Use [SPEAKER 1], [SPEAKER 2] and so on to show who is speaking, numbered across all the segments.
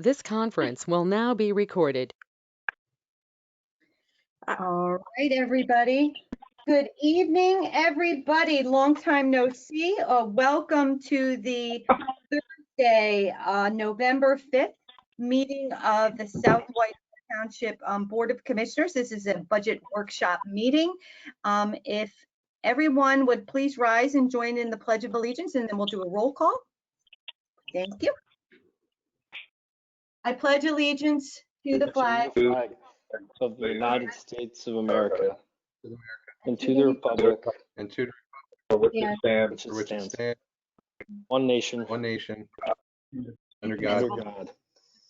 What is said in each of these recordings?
[SPEAKER 1] This conference will now be recorded.
[SPEAKER 2] All right, everybody. Good evening, everybody. Long time no see. Welcome to the Thursday, November 5th meeting of the South White Township Board of Commissioners. This is a budget workshop meeting. If everyone would please rise and join in the Pledge of Allegiance, and then we'll do a roll call. Thank you. I pledge allegiance to the flag
[SPEAKER 3] of the United States of America and to the republic
[SPEAKER 4] for which it stands,
[SPEAKER 3] one nation,
[SPEAKER 4] under
[SPEAKER 3] under
[SPEAKER 4] God,
[SPEAKER 3] God,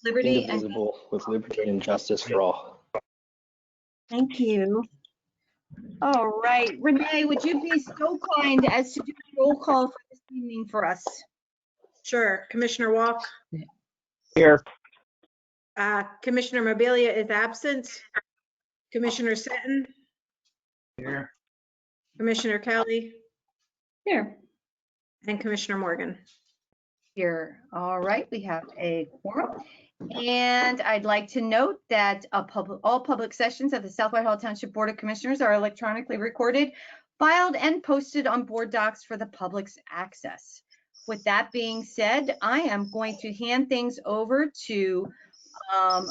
[SPEAKER 2] liberty and
[SPEAKER 3] indivisible, with liberty and justice for all.
[SPEAKER 2] thank you. All right, Renee, would you be so kind as to do a roll call for this evening for us?
[SPEAKER 5] Sure. Commissioner Walk.
[SPEAKER 4] Here.
[SPEAKER 5] Commissioner Mobilia is absent. Commissioner Seton.
[SPEAKER 4] Here.
[SPEAKER 5] Commissioner Kelly.
[SPEAKER 2] Here.
[SPEAKER 5] And Commissioner Morgan.
[SPEAKER 2] Here. All right, we have a quorum. And I'd like to note that all public sessions of the South Whitehall Township Board of Commissioners are electronically recorded, filed, and posted on board docs for the public's access. With that being said, I am going to hand things over to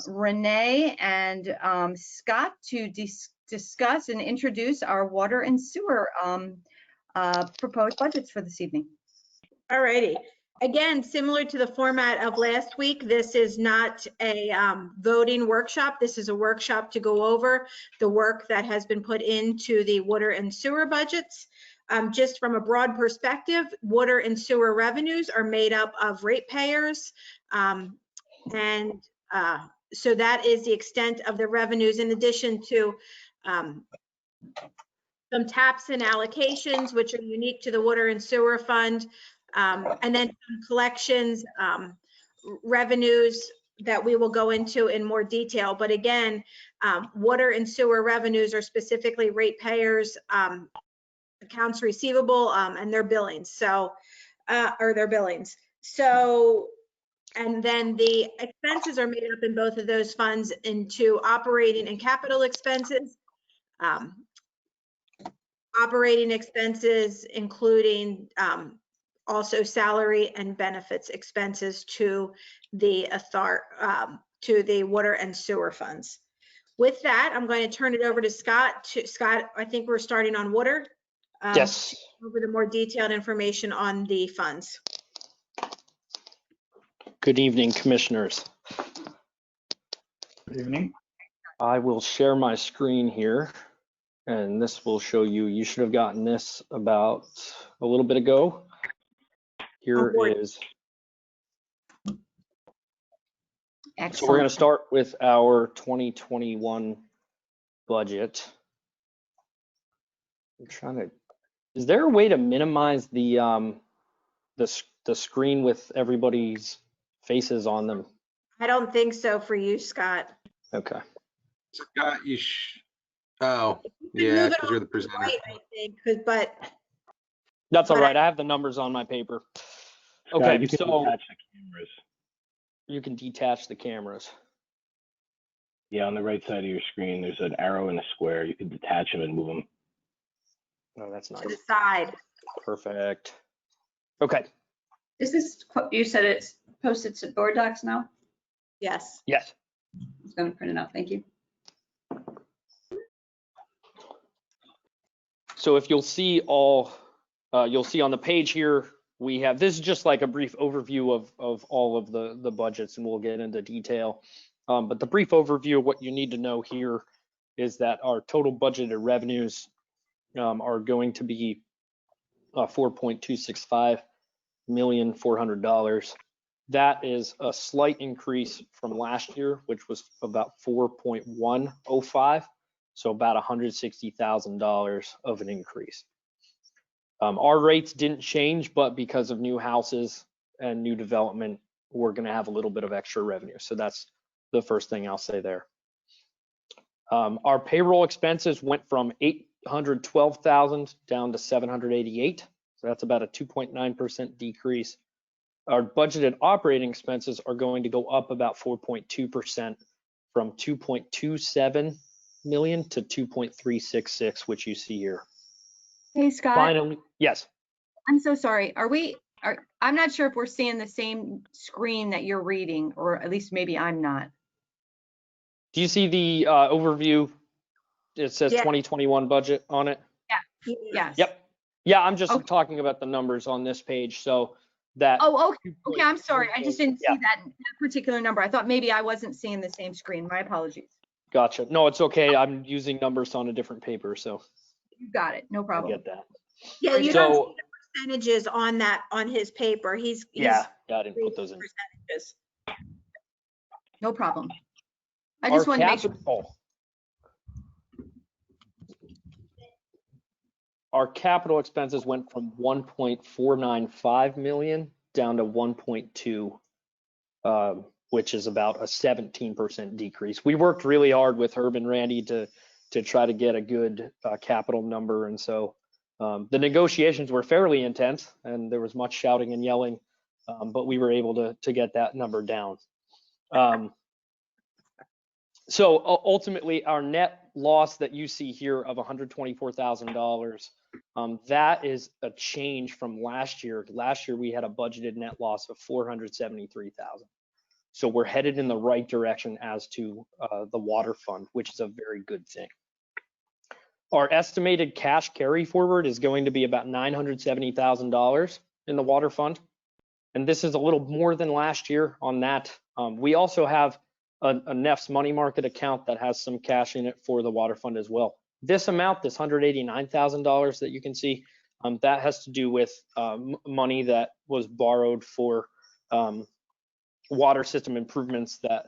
[SPEAKER 2] Renee and Scott to discuss and introduce our water and sewer proposed budgets for this evening.
[SPEAKER 5] All righty. Again, similar to the format of last week, this is not a voting workshop. This is a workshop to go over the work that has been put into the water and sewer budgets. Just from a broad perspective, water and sewer revenues are made up of ratepayers. So that is the extent of the revenues, in addition to some taps and allocations, which are unique to the water and sewer fund. And then some collections, revenues that we will go into in more detail. But again, water and sewer revenues are specifically ratepayers, accounts receivable, and their billings. So, or their billings. So, and then the expenses are made up in both of those funds into operating and capital expenses. Operating expenses, including also salary and benefits expenses to the water and sewer funds. With that, I'm going to turn it over to Scott. Scott, I think we're starting on water.
[SPEAKER 3] Yes.
[SPEAKER 5] Over the more detailed information on the funds.
[SPEAKER 3] Good evening, commissioners.
[SPEAKER 4] Good evening.
[SPEAKER 3] I will share my screen here, and this will show you. You should have gotten this about a little bit ago. Here is.
[SPEAKER 2] Excellent.
[SPEAKER 3] So we're going to start with our 2021 budget. I'm trying to. Is there a way to minimize the screen with everybody's faces on them?
[SPEAKER 5] I don't think so for you, Scott.
[SPEAKER 3] Okay.
[SPEAKER 4] Scott, oh, yeah, because you're the presenter.
[SPEAKER 5] Right, I think, but
[SPEAKER 3] That's all right. I have the numbers on my paper. Okay,
[SPEAKER 6] you can
[SPEAKER 3] so
[SPEAKER 6] detach the cameras.
[SPEAKER 3] you can detach the cameras.
[SPEAKER 6] Yeah, on the right side of your screen, there's an arrow and a square. You can detach them and move them.
[SPEAKER 3] Oh, that's
[SPEAKER 5] to
[SPEAKER 3] nice.
[SPEAKER 5] the side.
[SPEAKER 3] Perfect. Okay.
[SPEAKER 7] Is this, you said it's posted to board docs now?
[SPEAKER 5] Yes.
[SPEAKER 3] Yes.
[SPEAKER 7] I was going to print it out. Thank you.
[SPEAKER 3] So if you'll see you'll see on the page here, we have, this is just like a brief overview of all of the budgets, and we'll get into detail. But the brief overview of what you need to know here is that our total budgeted revenues are going to be $4.265 million $400. That is a slight increase from last year, which was about 4.105, so about $160,000 of an increase. Our rates didn't change, but because of new houses and new development, we're going to have a little bit of extra revenue. So that's the first thing I'll say there. Our payroll expenses went from $812,000 down to $788. So that's about a 2.9% decrease. our budgeted operating expenses are going to go up about 4.2% from 2.27 million to 2.366, which you see here.
[SPEAKER 2] Hey, Scott,
[SPEAKER 3] Finally, yes.
[SPEAKER 2] I'm so sorry. I'm not sure if we're seeing the same screen that you're reading, or at least maybe I'm not.
[SPEAKER 3] Do you see the overview? It says
[SPEAKER 5] Yeah.
[SPEAKER 3] 2021 budget on it.
[SPEAKER 2] Yes.
[SPEAKER 3] Yep. Yeah, I'm just
[SPEAKER 2] Okay.
[SPEAKER 3] talking about the numbers on this page. So that.
[SPEAKER 2] Oh, okay. Okay, I'm sorry. I just didn't
[SPEAKER 3] Yeah.
[SPEAKER 2] see that particular number. I thought maybe I wasn't seeing the same screen. My apologies.
[SPEAKER 3] Gotcha. No, it's okay. I'm using numbers on a different paper, so
[SPEAKER 2] You got it. No
[SPEAKER 3] I
[SPEAKER 2] problem.
[SPEAKER 3] get that.
[SPEAKER 5] Yeah, you don't see
[SPEAKER 3] So
[SPEAKER 5] the percentages on his paper. He's
[SPEAKER 3] yeah, I didn't put those in.
[SPEAKER 5] percentages.
[SPEAKER 2] No problem. I just wanted to make sure.
[SPEAKER 3] Our capital expenses went from 1.495 million down to 1.2, which is about a 17% decrease. We worked really hard with Herb and Randy to try to get a good capital number, and so the negotiations were fairly intense, and there was much shouting and yelling, but we were able to get that number down. So ultimately, our net loss that you see here of $124,000, that is a change from last year. Last year, we had a budgeted net loss of $473,000. So we're headed in the right direction as to the water fund, which is a very good thing. Our estimated cash carry forward is going to be about $970,000 in the water fund. And this is a little more than last year on that. We also have a Neff's money market account that has some cash in it for the water fund as well. This amount, this $189,000 that you can see, that has to do with money that was borrowed for water system improvements that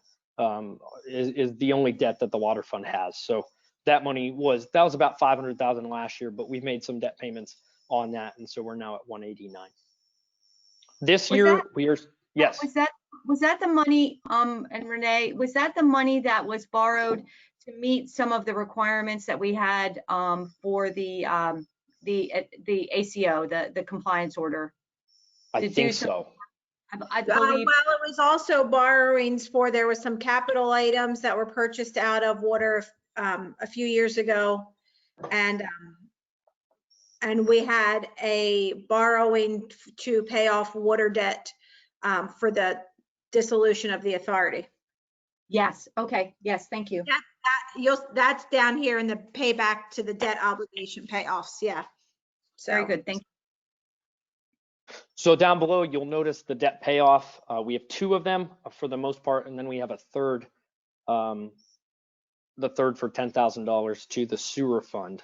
[SPEAKER 3] is the only debt that the water fund has. So that money was about $500,000 last year, but we've made some debt payments on that, and so we're now at 189. This year we are, yes.
[SPEAKER 2] Was that the money, and Renee, was that the money that was borrowed to meet some of the requirements that we had for the ACO, the compliance order?
[SPEAKER 3] I think so.
[SPEAKER 2] I believe.
[SPEAKER 5] Well, it was also borrowings there was some capital items that were purchased out of water a few years ago. And we had a borrowing to pay off water debt for the dissolution of the authority.
[SPEAKER 2] Yes. Okay. Yes. Thank you.
[SPEAKER 5] That's down here in the payback to the debt obligation payoffs. Yeah. So.
[SPEAKER 2] Very good. Thank you.
[SPEAKER 3] So down below, you'll notice the debt payoff. We have two of them for the most part, and then we have a third, the third for $10,000 to the sewer fund.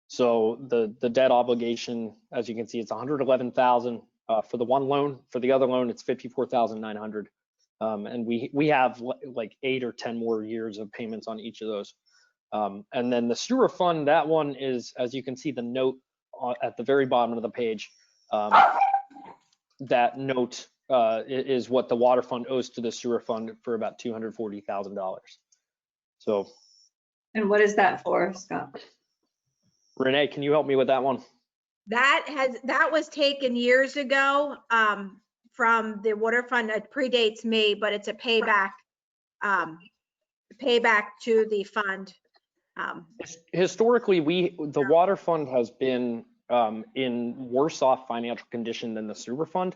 [SPEAKER 3] So the debt obligation, as you can see, it's $111,000 for the one loan. For the other loan, it's $54,900. And we have like 8 or 10 more years of payments on each of those. And then the sewer fund, that one is, as you can see, the note at the very bottom of the page. That note is what the water fund owes to the sewer fund for about $240,000. So.
[SPEAKER 7] And what is that for, Scott?
[SPEAKER 3] Renee, can you help me with that one?
[SPEAKER 5] That was taken years ago from the water fund. It predates me, but it's a payback to the fund.
[SPEAKER 3] Historically, the water fund has been in worse off financial condition than the sewer fund,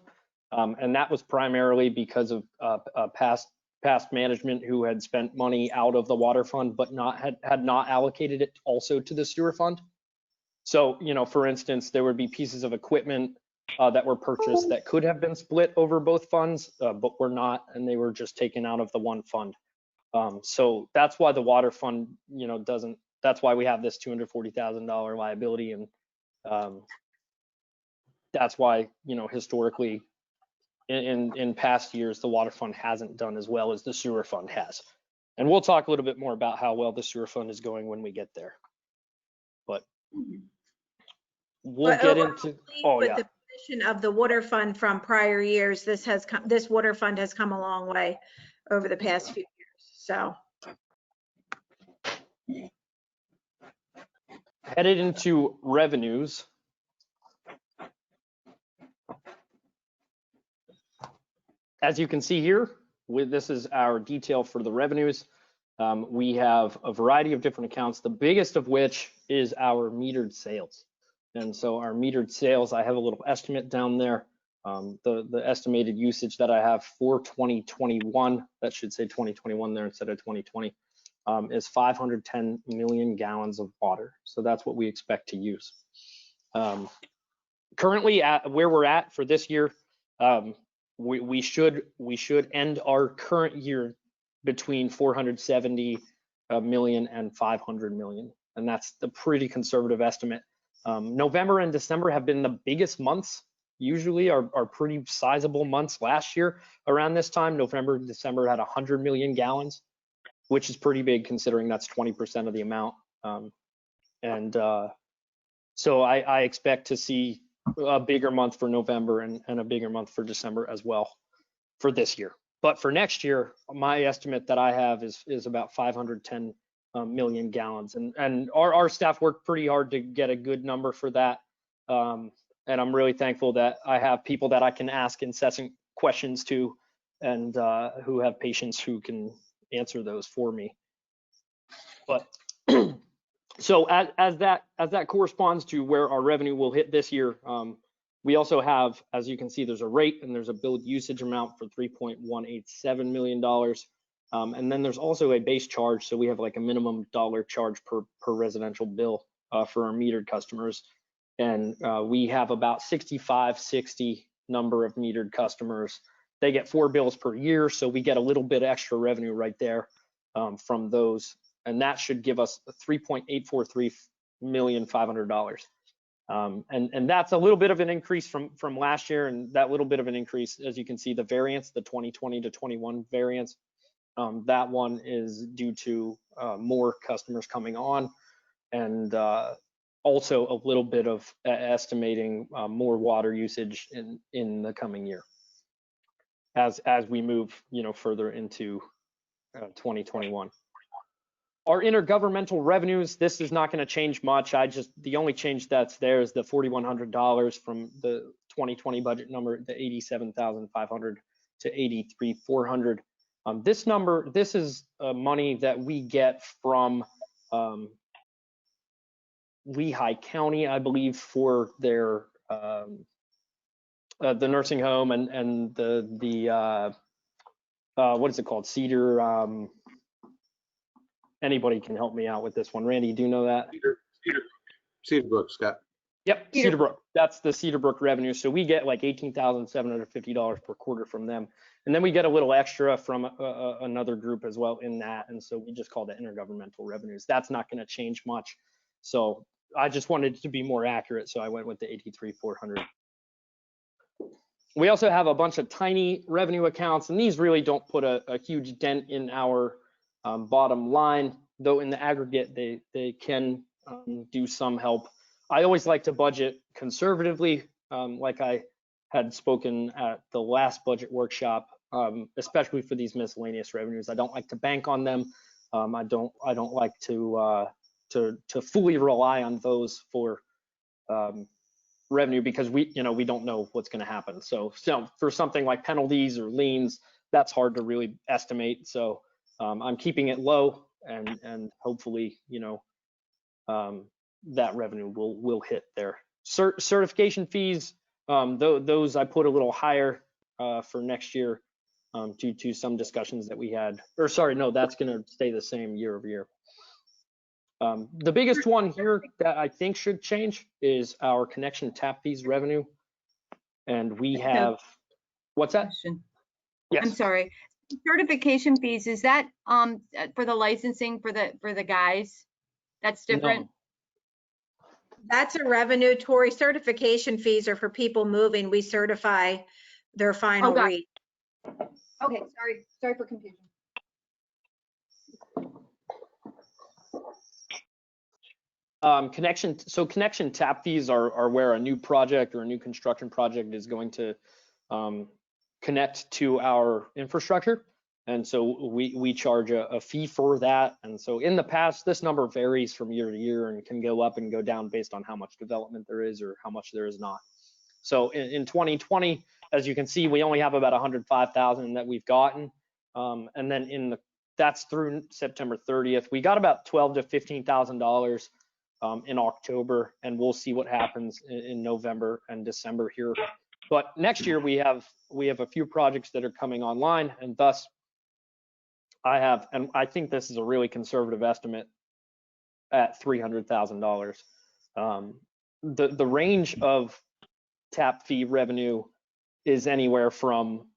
[SPEAKER 3] and that was primarily because of past management who had spent money out of the water fund but had not allocated it also to the sewer fund. So, for instance, there would be pieces of equipment that were purchased that could have been split over both funds, but were not, and they were just taken out of the one fund. So that's why the water fund, that's why we have this $240,000 liability, and that's why, historically, in past years, the water fund hasn't done as well as the sewer fund has. And we'll talk a little bit more about how well the sewer fund is going when we get there. But we'll get into
[SPEAKER 5] the position of the water fund from prior years. This water fund has come a long way over the past few years. So
[SPEAKER 3] headed into revenues. As you can see here, this is our detail for the revenues. We have a variety of different accounts, the biggest of which is our metered sales. And so our metered sales, I have a little estimate down there. The estimated usage that I have for 2021, that should say 2021 there instead of 2020, is 510 million gallons of water. So that's what we expect to use. Currently, at where we're at for this year, we should end our current year between 470 million and 500 million, and that's the pretty conservative estimate. November and December have been the biggest months, usually are pretty sizable months. Last year around this time, November and December had 100 million gallons, which is pretty big considering that's 20% of the amount. So I expect to see a bigger month for November and a bigger month for December as well for this year. But for next year, my estimate that I have is about 510 million gallons. And our staff worked pretty hard to get a good number for that. And I'm really thankful that I have people that I can ask incessant questions to and who have patients who can answer those for me. But so as that corresponds to where our revenue will hit this year, we also have, as you can see, there's a rate and there's a billed usage amount for $3.187 million. And then there's also a base charge. So we have like a minimum dollar charge per residential bill for our metered customers. And we have about 60 number of metered customers. They get 4 bills per year. So we get a little bit extra revenue right there from those. And that should give us $3.843,500,000. And that's a little bit of an increase from last year, and that little bit of an increase, as you can see, the variance, the 2020 to 21 variance, that one is due to more customers coming on, and also a little bit of estimating more water usage in the coming year as we move, further into 2021. Our intergovernmental revenues, this is not going to change much. The only change that's there is the $4,100 from the 2020 budget number, the 87,500 to 83,400. This is money that we get from Lehigh County, I believe, for their the nursing home and the what is it called? Cedar. Anybody can help me out with this one. Randy, do you know that?
[SPEAKER 4] Cedarbrook, Scott.
[SPEAKER 3] Yep, Cedarbrook. That's the Cedarbrook revenue. So we get like $18,750 per quarter from them. And then we get a little extra from another group as well in that. And so we just call that intergovernmental revenues. That's not going to change much. So I just wanted to be more accurate. So I went with the 83,400. We also have a bunch of tiny revenue accounts, and these really don't put a huge dent in our bottom line, though in the aggregate they can do some help. I always like to budget conservatively, like I had spoken at the last budget workshop, especially for these miscellaneous revenues. I don't like to bank on them. I don't like to fully rely on those for revenue, because we don't know what's going to happen. So for something like penalties or liens, that's hard to really estimate. So I'm keeping it low, and hopefully, that revenue will hit there. Certification fees, those I put a little higher for next year due to some discussions that we had. Or sorry, no, that's going to stay the same year over year. The biggest one here that I think should change is our connection tap fees revenue, and we have what's that?
[SPEAKER 2] Question.
[SPEAKER 3] Yes.
[SPEAKER 2] I'm sorry. Certification fees, is that for the licensing for the guys? That's different?
[SPEAKER 3] No.
[SPEAKER 5] That's a revenue, Tori. Certification fees are for people moving. We certify their final
[SPEAKER 2] got it.
[SPEAKER 5] read.
[SPEAKER 2] Okay, sorry for confusion.
[SPEAKER 3] Connection tap fees are where a new project or a new construction project is going to connect to our infrastructure, and so we charge a fee for that. And so in the past, this number varies from year to year and can go up and go down based on how much development there is or how much there is not. So in 2020, as you can see, we only have about 105,000 that we've gotten. And then that's through September 30th. We got about $12,000 to $15,000 in October, and we'll see what happens in November and December here. But next year we have a few projects that are coming online, and thus and I think this is a really conservative estimate at $300,000. The range of tap fee revenue is anywhere from,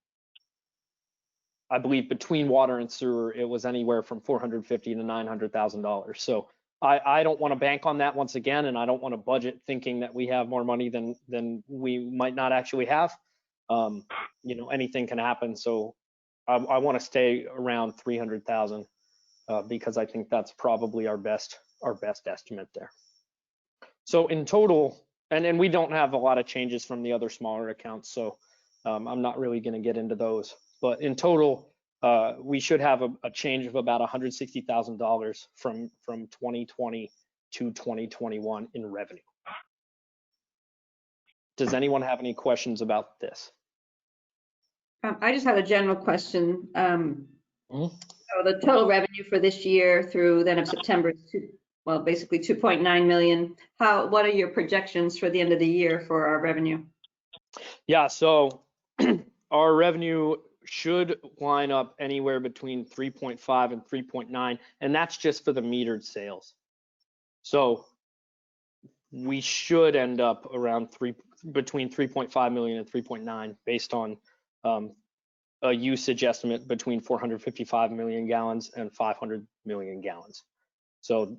[SPEAKER 3] I believe, between water and sewer, it was anywhere from $450,000 to $900,000. So I don't want to bank on that once again, and I don't want to budget thinking that we have more money than we might not actually have. Anything can happen. So I want to stay around 300,000 because I think that's probably our best estimate there. So in total, and we don't have a lot of changes from the other smaller accounts, so I'm not really going to get into those. But in total, we should have a change of about $160,000 from 2020 to 2021 in revenue. Does anyone have any questions about this?
[SPEAKER 7] I just have a general question. So the total revenue for this year through then of September is basically 2.9 million. What are your projections for the end of the year for our revenue?
[SPEAKER 3] Yeah, so our revenue should line up anywhere between 3.5 and 3.9, and that's just for the metered sales. So we should end up around between 3.5 million and 3.9 based on a usage estimate between 455 million gallons and 500 million gallons. So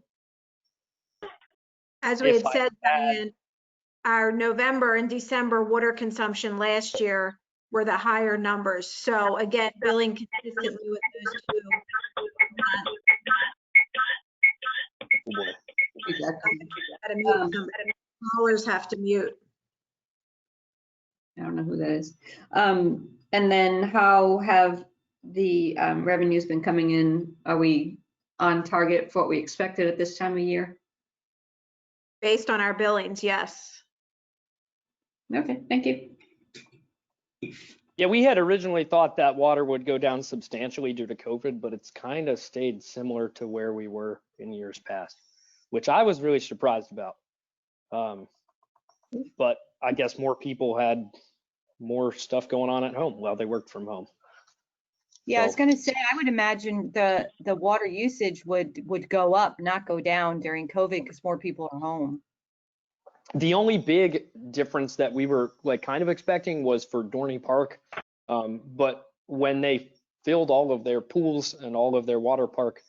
[SPEAKER 5] As we had said, Diane, our November and December water consumption last year were the higher numbers. So again, billing consistently with those two. Gotta mute them. Callers have to mute.
[SPEAKER 7] I don't know who that is. And then how have the revenues been coming in? Are we on target for what we expected at this time of year?
[SPEAKER 5] Based on our billings, yes.
[SPEAKER 7] Okay, thank you.
[SPEAKER 3] yeah, we had originally thought that water would go down substantially due to COVID, but it's kind of stayed similar to where we were in years past, which I was really surprised about. But I guess more people had more stuff going on at home while they worked from home.
[SPEAKER 2] Yeah, I was
[SPEAKER 3] So-
[SPEAKER 2] going to say, I would imagine the water usage would go up, not go down during COVID because more people are home.
[SPEAKER 3] The only big difference that we were kind of expecting was for Dorney Park. But when they filled all of their pools and all of their water park,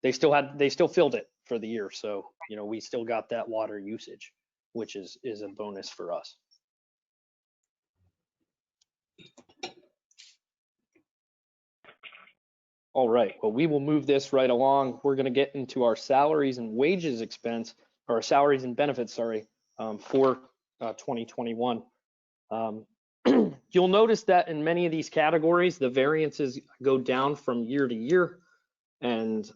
[SPEAKER 3] they still filled it for the year. So, we still got that water usage, which is a bonus for us. All right, well, we will move this right along. We're going to get into our salaries and wages expense, or salaries and benefits, sorry, for 2021. You'll notice that in many of these categories, the variances go down from year to year. And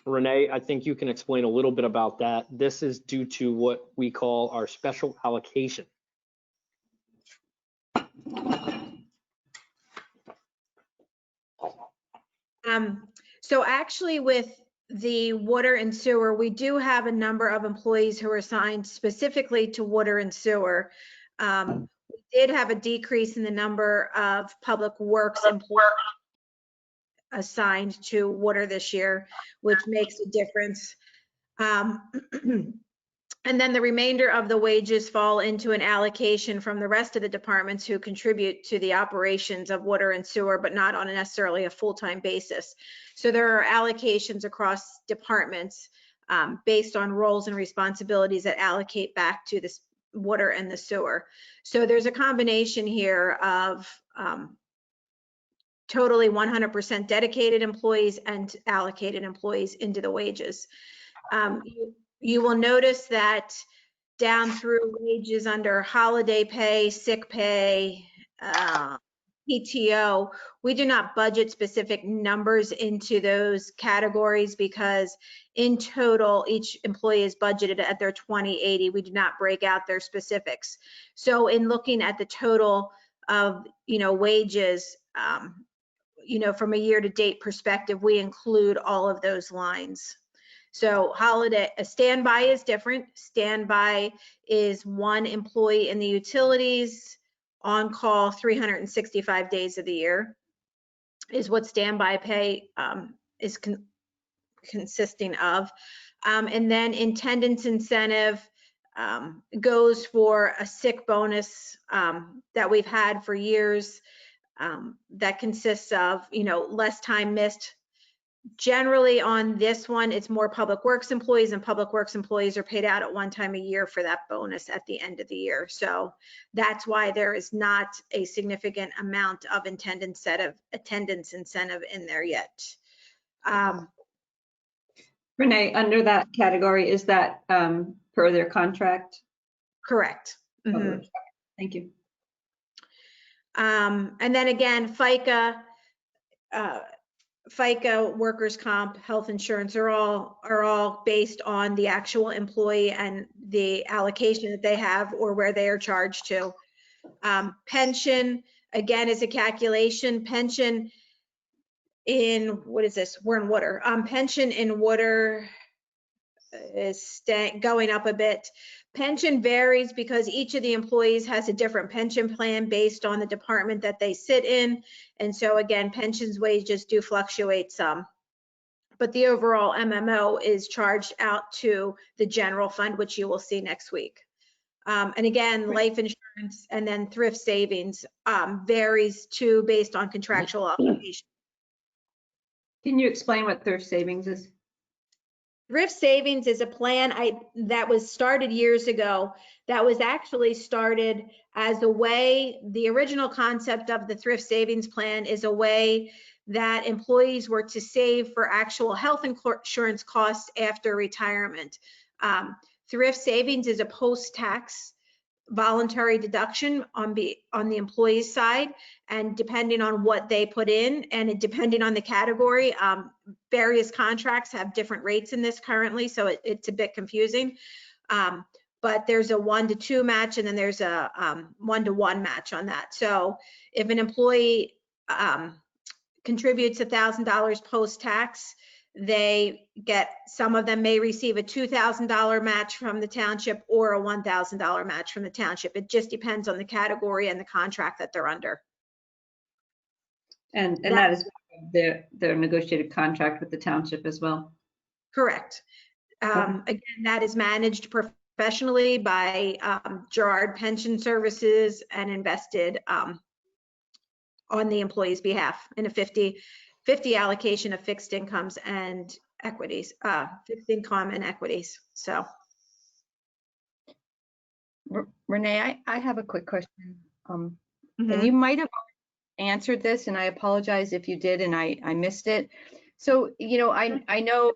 [SPEAKER 3] Renee, I think you can explain a little bit about that. This is due to what we call our special allocation.
[SPEAKER 5] So actually with the water and sewer, we do have a number of employees who are assigned specifically to water and sewer. We did have a decrease in the number of public works employees assigned to water this year, which makes a difference. And then the remainder of the wages fall into an allocation from the rest of the departments who contribute to the operations of water and sewer, but not on necessarily a full-time basis. So there are allocations across departments based on roles and responsibilities that allocate back to the water and the sewer. So there's a combination here of totally 100% dedicated employees and allocated employees into the wages. You will notice that down through wages under holiday pay, sick pay, PTO, we do not budget specific numbers into those categories because in total, each employee is budgeted at their 2080. We do not break out their specifics. So in looking at the total of, wages, from a year-to-date perspective, we include all of those lines. So standby is different. Standby is one employee in the utilities, on call 365 days of the year is what standby pay is consisting of. And then attendance incentive goes for a sick bonus that we've had for years that consists of, less time missed. Generally on this one, it's more public works employees, and public works employees are paid out at one time a year for that bonus at the end of the year. So that's why there is not a significant amount of attendance incentive in there yet.
[SPEAKER 7] Renee, under that category, is that per their contract?
[SPEAKER 5] Correct. Mhm.
[SPEAKER 7] Thank you.
[SPEAKER 5] And then again, FICA, workers' comp, health insurance are all based on the actual employee and the allocation that they have or where they are charged to. Pension, again, is a calculation. Pension in, what is this? We're in water. Pension in water is going up a bit. Pension varies because each of the employees has a different pension plan based on the department that they sit in. And so again, pensions wages do fluctuate some. But the overall MMO is charged out to the general fund, which you will see next week. And again, life insurance and then thrift savings varies too based on contractual obligation.
[SPEAKER 7] Can you explain what thrift savings is?
[SPEAKER 5] Thrift savings is a plan that was started years ago. That was actually started as a way, the original concept of the thrift savings plan is a way that employees were to save for actual health insurance costs after retirement. Thrift savings is a post-tax voluntary deduction on the employee's side, and depending on what they put in and depending on the category, various contracts have different rates in this currently, so it's a bit confusing. But there's a 1-to-2 match, and then there's a 1-to-1 match on that. So if an employee contributes $1,000 post-tax, some of them may receive a $2,000 match from the township or a $1,000 match from the township. It just depends on the category and the contract that they're under.
[SPEAKER 7] And that is their negotiated contract with the township as well?
[SPEAKER 5] Correct. Again, that is managed professionally by Gerard Pension Services and invested on the employee's behalf in a 50 allocation of fixed incomes and equities, fixed income and equities. So,
[SPEAKER 2] Renee, I have a quick question. And you might have answered this, and I apologize if you did and I missed it. So, I know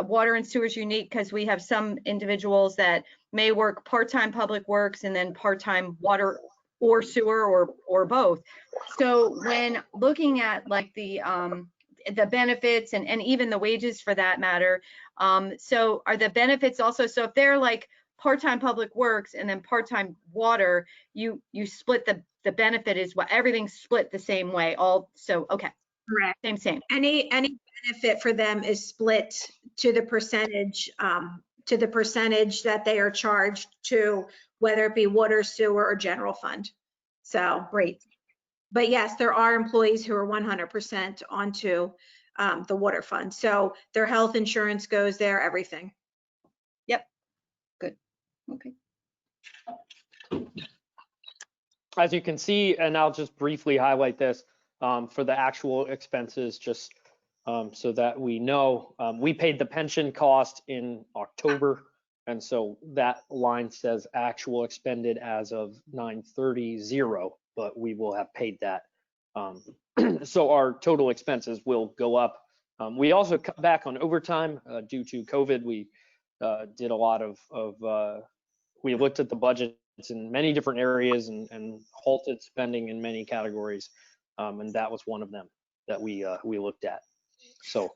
[SPEAKER 2] water and sewer is unique because we have some individuals that may work part-time public works and then part-time water or sewer or both. So when looking at like the benefits and even the wages for that matter, so are the benefits also, so if they're like part-time public works and then part-time water, you split the benefit is what everything's split the same way so okay.
[SPEAKER 5] Correct.
[SPEAKER 2] Same.
[SPEAKER 5] Any benefit for them is split to the percentage that they are charged to, whether it be water, sewer, or general fund. So
[SPEAKER 2] Great.
[SPEAKER 5] But yes, there are employees who are 100% onto the water fund. So their health insurance goes there, everything.
[SPEAKER 2] Yep. Good. Okay.
[SPEAKER 3] As you can see, and I'll just briefly highlight this for the actual expenses, just so that we know, we paid the pension cost in October. And so that line says actual expended as of 9/30, but we will have paid that. So our total expenses will go up. We also cut back on overtime due to COVID. We did a lot we looked at the budgets in many different areas and halted spending in many categories. and that was one of them that we looked at. So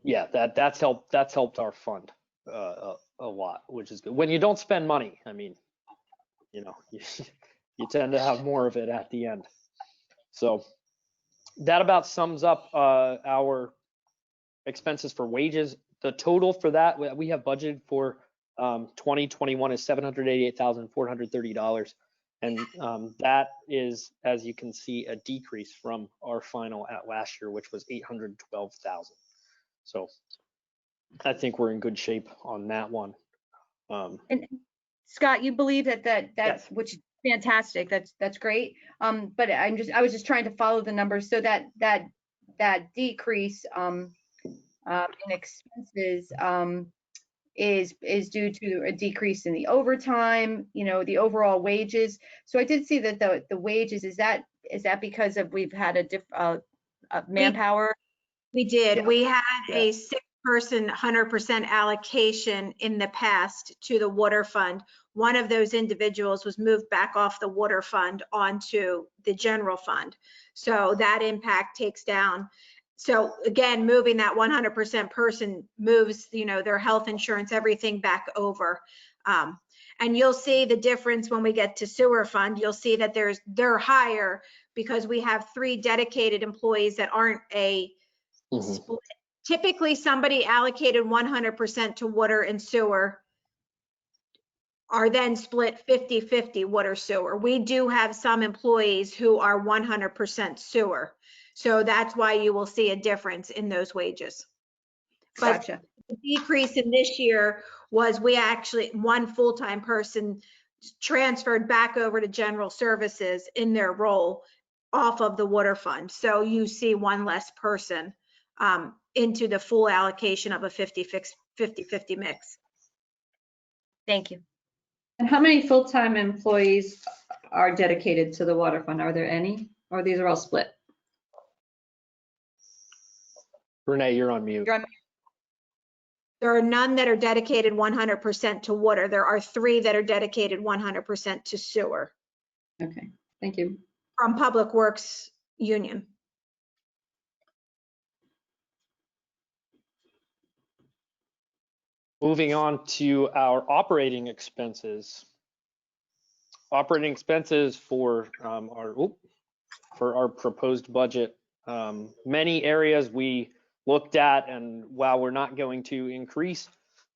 [SPEAKER 3] yeah, that's helped our fund a lot, which is good. When you don't spend money, I mean, you know, you tend to have more of it at the end. So that about sums up our expenses for wages. The total for that we have budgeted for 2021 is $788,430, and that is, as you can see, a decrease from our final at last year, which was $812,000. So I think we're in good shape on that one.
[SPEAKER 2] And Scott, you believe that's
[SPEAKER 3] Yes.
[SPEAKER 2] which is fantastic. That's great. But I was just trying to follow the numbers. So that decrease in expenses is due to a decrease in the overtime, you know, the overall wages. So I did see that the wages, is that because of we've had a manpower?
[SPEAKER 5] We did.
[SPEAKER 3] Yeah.
[SPEAKER 5] We had
[SPEAKER 3] Yeah.
[SPEAKER 5] a 6-person 100% allocation in the past to the water fund. One of those individuals was moved back off the water fund onto the general fund. So that impact takes down. So again, moving that 100% person moves, you know, their health insurance, everything back over. And you'll see the difference when we get to sewer fund. You'll see that they're higher because we have 3 dedicated employees that aren't a split. Typically, somebody allocated 100% to water and sewer are then split 50-50 water sewer. We do have some employees who are 100% sewer. So that's why you will see a difference in those wages. But
[SPEAKER 2] Gotcha.
[SPEAKER 5] the decrease in this year was we actually, one full-time person transferred back over to general services in their role off of the water fund. So you see one less person into the full allocation of a 50-50 mix.
[SPEAKER 2] Thank you.
[SPEAKER 7] And how many full-time employees are dedicated to the water fund? Are there any, or these are all split?
[SPEAKER 3] Renee, you're on mute.
[SPEAKER 5] There are none that are dedicated 100% to water. There are 3 that are dedicated 100% to sewer
[SPEAKER 7] Okay, thank you.
[SPEAKER 5] from Public Works Union.
[SPEAKER 3] Moving on to our operating expenses. Operating expenses for our proposed budget. Many areas we looked at, and while we're not going to increase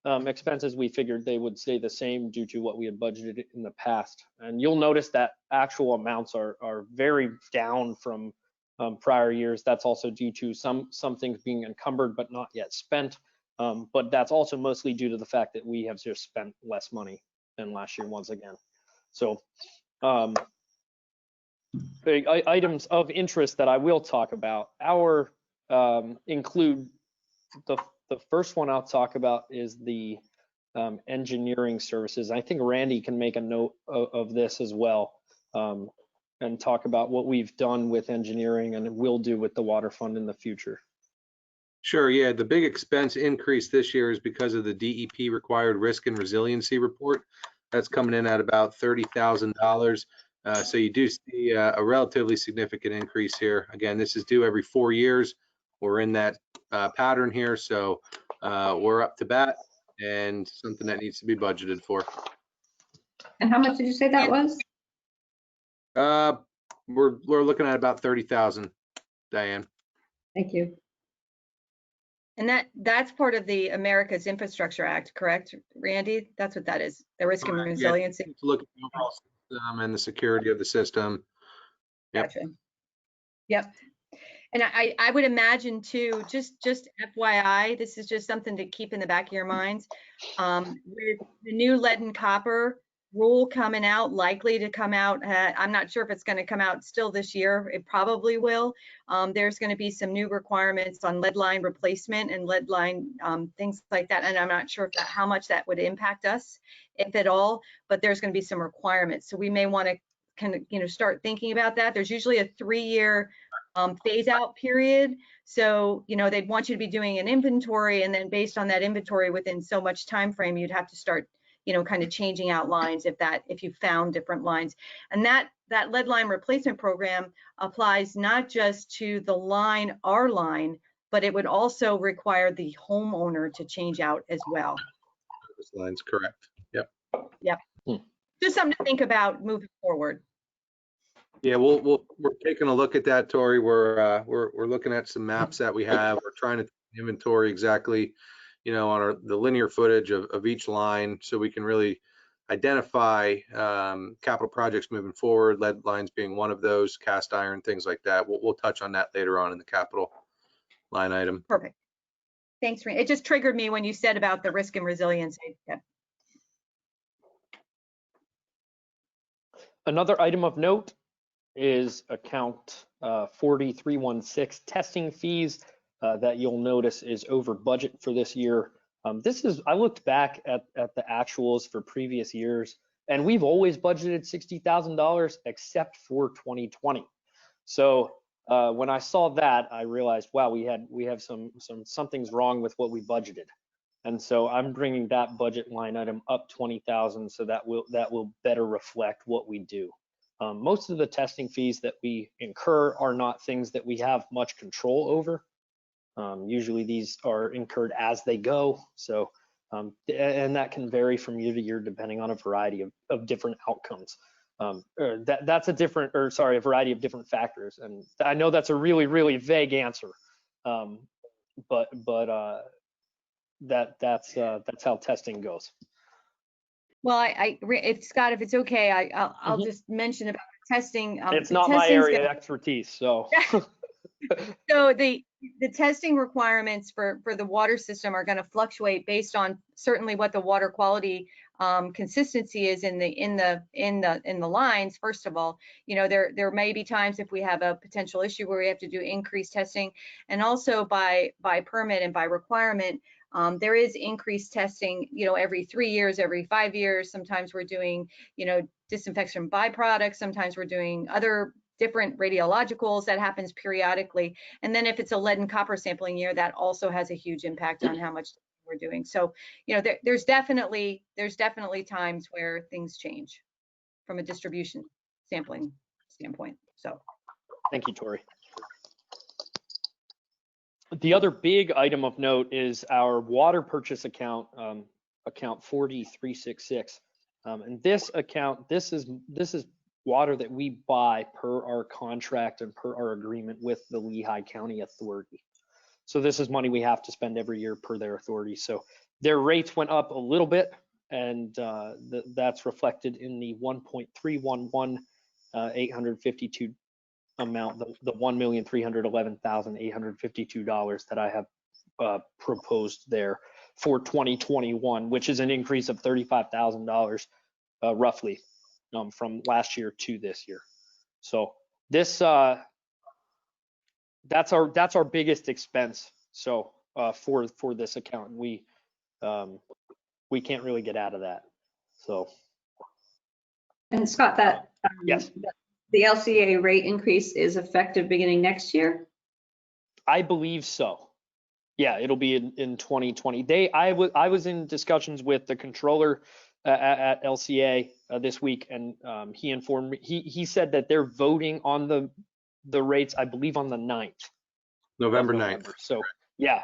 [SPEAKER 3] expenses, we figured they would stay the same due to what we had budgeted in the past. And you'll notice that actual amounts are very down from prior years. That's also due to some things being encumbered but not yet spent. But that's also mostly due to the fact that we have just spent less money than last year once again. So items of interest that I will talk about include the first one I'll talk about is the engineering services. I think Randy can make a note of this as well and talk about what we've done with engineering and will do with the water fund in the future.
[SPEAKER 4] Sure, yeah, the big expense increase this year is because of the DEP required risk and resiliency report. That's coming in at about $30,000. So you do see a relatively significant increase here. Again, this is due every 4 years. We're in that pattern here, so we're up to bat and something that needs to be budgeted for.
[SPEAKER 7] And how much did you say that was?
[SPEAKER 4] We're looking at about 30,000, Diane.
[SPEAKER 7] Thank you.
[SPEAKER 2] And that's part of the America's Infrastructure Act, correct, Randy? That's what that is, the risk and resiliency.
[SPEAKER 4] Yeah, to look at the overall system and the security of the system. Yep.
[SPEAKER 2] Gotcha. Yep. And I would imagine too, just FYI, this is just something to keep in the back of your minds. With the new lead and copper rule coming out, likely to come out, I'm not sure if it's going to come out still this year. It probably will. There's going to be some new requirements on lead line replacement and lead line things like that. And I'm not sure how much that would impact us, if at all, but there's going to be some requirements. So we may want to kind of, start thinking about that. There's usually a 3-year phase out period. So, they'd want you to be doing an inventory, and then based on that inventory within so much time frame, you'd have to start, kind of changing out lines if you found different lines. And that that lead line replacement program applies not just to the line, our line, but it would also require the homeowner to change out as well.
[SPEAKER 4] This line's correct. Yep.
[SPEAKER 2] Yep. Just something to think about moving forward.
[SPEAKER 4] Yeah, we're taking a look at that, Tori. We're looking at some maps that we have. We're trying to inventory exactly, on the linear footage of each line, so we can really identify capital projects moving forward. Lead lines being one of those, cast iron, things like that. We'll touch on that later on in the capital line item.
[SPEAKER 2] Perfect. Thanks, Rena. It just triggered me when you said about the risk and resiliency. Yeah.
[SPEAKER 3] Another item of note is account 4316 testing fees that you'll notice is over budget for this year. I looked back at the actuals for previous years, and we've always budgeted $60,000 except for 2020. So when I saw that, I realized, wow, we have something's wrong with what we budgeted. And so I'm bringing that budget line item up 20,000, so that will better reflect what we do. Most of the testing fees that we incur are not things that we have much control over. Usually these are incurred as they go. So, and that can vary from year to year depending on a variety of different outcomes. That's a variety of different factors. And I know that's a really, really vague answer, but that's how testing goes.
[SPEAKER 2] Well, Scott, if it's okay, I'll just mention about the testing.
[SPEAKER 3] It's not my area of expertise, so.
[SPEAKER 2] So the testing requirements for the water system are going to fluctuate based on certainly what the water quality consistency is in the lines. First of all, there may be times if we have a potential issue where we have to do increased testing, and also by permit and by requirement. There is increased testing, every 3 years, every 5 years. Sometimes we're doing, disinfection byproducts. Sometimes we're doing other different radiologicals. That happens periodically. And then if it's a lead and copper sampling year, that also has a huge impact on how much we're doing. So, there's definitely times where things change from a distribution sampling standpoint. So.
[SPEAKER 3] Thank you, Tori. The other big item of note is our water purchase account, account 4366. And this account, this is water that we buy per our contract and per our agreement with the Lehigh County Authority. So this is money we have to spend every year per their authority. So their rates went up a little bit, and that's reflected in the 1.311 852 amount, the $1,311,852 that I have proposed there for 2021, which is an increase of $35,000 roughly from last year to this year. So this that's our biggest expense. So for this account, we can't really get out of that. So.
[SPEAKER 7] And Scott, that
[SPEAKER 3] yes.
[SPEAKER 7] The LCA rate increase is effective beginning next year?
[SPEAKER 3] I believe so. Yeah, it'll be in 2020. I was in discussions with the controller at LCA this week, and he informed me, he said that they're voting on the rates, I believe, on the 9th.
[SPEAKER 4] November 9th.
[SPEAKER 3] So yeah.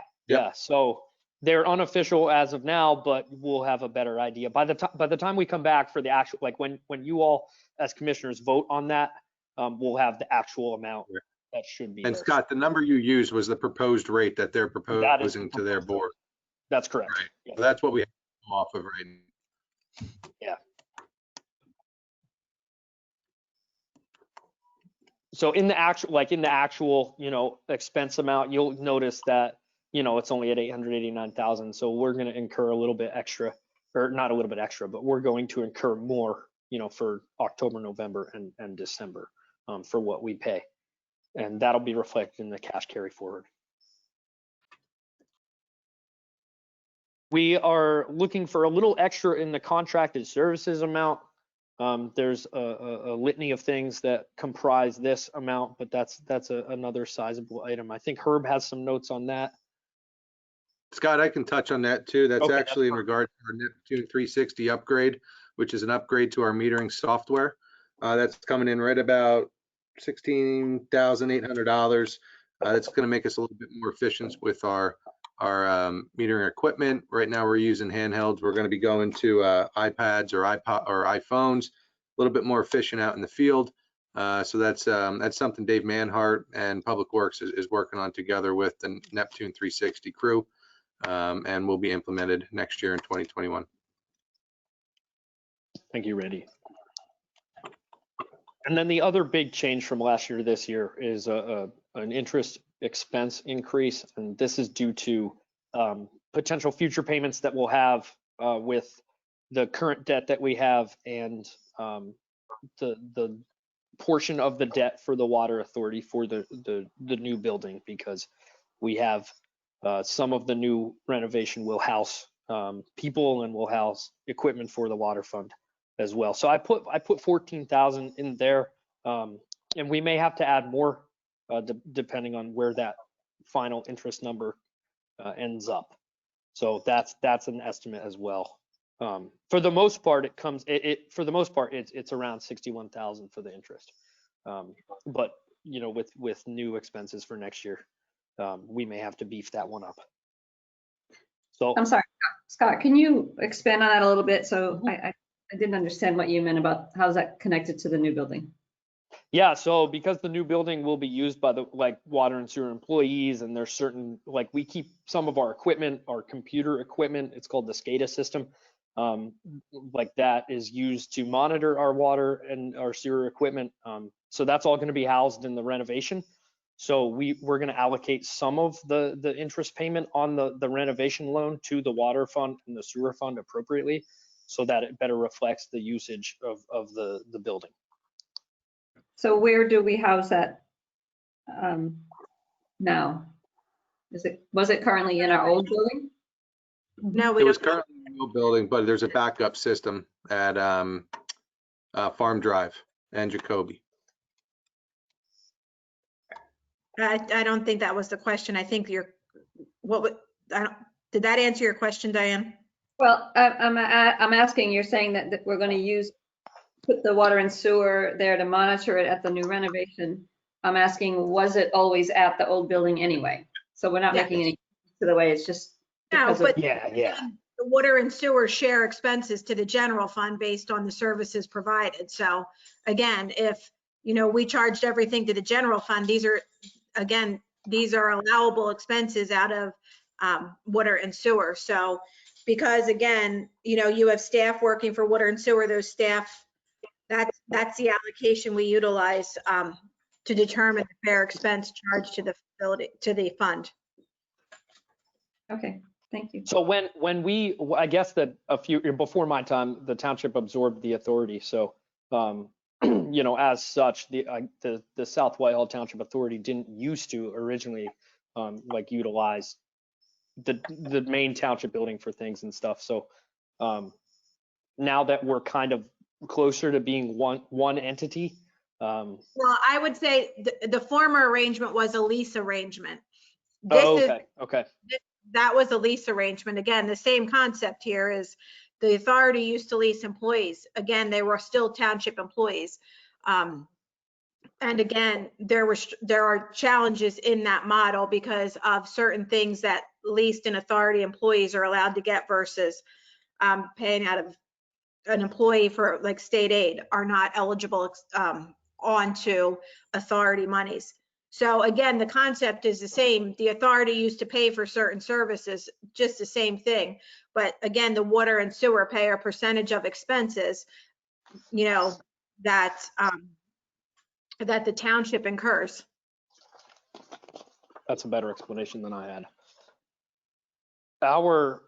[SPEAKER 3] So they're unofficial as of now, but we'll have a better idea by the time we come back for the actual, like when you all as commissioners vote on that, we'll have the actual amount that should be.
[SPEAKER 4] And
[SPEAKER 3] there.
[SPEAKER 4] Scott, the number you used was the proposed rate that they're proposing to their board.
[SPEAKER 3] That's correct.
[SPEAKER 4] Right.
[SPEAKER 3] Yeah.
[SPEAKER 4] So that's what we have off of right now.
[SPEAKER 3] Yeah. So in the actual, expense amount, you'll notice that, it's only at 889,000. So we're going to incur a little bit extra, or not a little bit extra, but we're going to incur more, for October, November, and December for what we pay. And that'll be reflected in the cash carry forward. We are looking for a little extra in the contracted services amount. There's a litany of things that comprise this amount, but that's another sizable item. I think Herb has some notes on that.
[SPEAKER 4] Scott, I can touch on that too. That's
[SPEAKER 3] Okay,
[SPEAKER 4] actually in regard to our Neptune 360 upgrade, which is an upgrade to our metering software. That's coming in right about $16,800. That's going to make us a little bit more efficient with our metering equipment. Right now we're using handhelds. We're going to be going to iPads or iPhones, a little bit more efficient out in the field. So that's something Dave Manhart and Public Works is working on together with the Neptune 360 crew, and will be implemented next year in 2021.
[SPEAKER 3] Thank you, Randy. And then the other big change from last year to this year is an interest expense increase, and this is due to potential future payments that we'll have with the current debt that we have and the portion of the debt for the water authority for the new building, because we have some of the new renovation will house people and will house equipment for the water fund as well. So I put 14,000 in there, and we may have to add more depending on where that final interest number ends up. So that's an estimate as well. For the most part, it's around 61,000 for the interest. But you know, with new expenses for next year, we may have to beef that one up. So
[SPEAKER 7] I'm sorry, Scott, can you expand on that a little bit? So I didn't understand what you meant about how's that connected to the new building?
[SPEAKER 3] yeah, so because the new building will be used by the water and sewer employees, and there's certain, we keep some of our equipment, our computer equipment, it's called the SCADA system, that is used to monitor our water and our sewer equipment. So that's all going to be housed in the renovation. So we're going to allocate some of the interest payment on the renovation loan to the water fund and the sewer fund appropriately, so that it better reflects the usage of the building.
[SPEAKER 7] So where do we house that now? Was it currently in our old building?
[SPEAKER 5] No, we
[SPEAKER 4] It was
[SPEAKER 5] don't.
[SPEAKER 4] currently in the new building, but there's a backup system at Farm Drive and Jacoby.
[SPEAKER 5] I don't think that was the question. I think did that answer your question, Diane?
[SPEAKER 7] Well, I'm asking, you're saying that we're going to put the water and sewer there to monitor it at the new renovation. I'm asking, was it always at the old building anyway? So we're not
[SPEAKER 5] Yeah.
[SPEAKER 7] making any to the way, it's just
[SPEAKER 5] No,
[SPEAKER 7] because
[SPEAKER 5] but
[SPEAKER 7] of,
[SPEAKER 3] Yeah.
[SPEAKER 5] the water and sewer share expenses to the general fund based on the services provided. So again, if, we charged everything to the general fund, these are allowable expenses out of water and sewer. So because again, you have staff working for water and sewer, those staff, that's the allocation we utilize to determine the fair expense charged to the facility, to the fund.
[SPEAKER 7] okay, thank you.
[SPEAKER 3] So I guess that before my time, the township absorbed the authority. So, as such, the South Whitehall Township Authority didn't used to originally utilize the main township building for things and stuff. So now that we're kind of closer to being one entity.
[SPEAKER 5] Well, I would say the former arrangement was a lease arrangement.
[SPEAKER 3] Okay.
[SPEAKER 5] That was a lease arrangement. Again, the same concept here is the authority used to lease employees. Again, they were still township employees. And again, there are challenges in that model because of certain things that leased and authority employees are allowed to get versus paying out of an employee for state aid are not eligible onto authority monies. So again, the concept is the same. The authority used to pay for certain services, just the same thing. But again, the water and sewer pay a percentage of expenses, that the township incurs.
[SPEAKER 3] That's a better explanation than I had. Our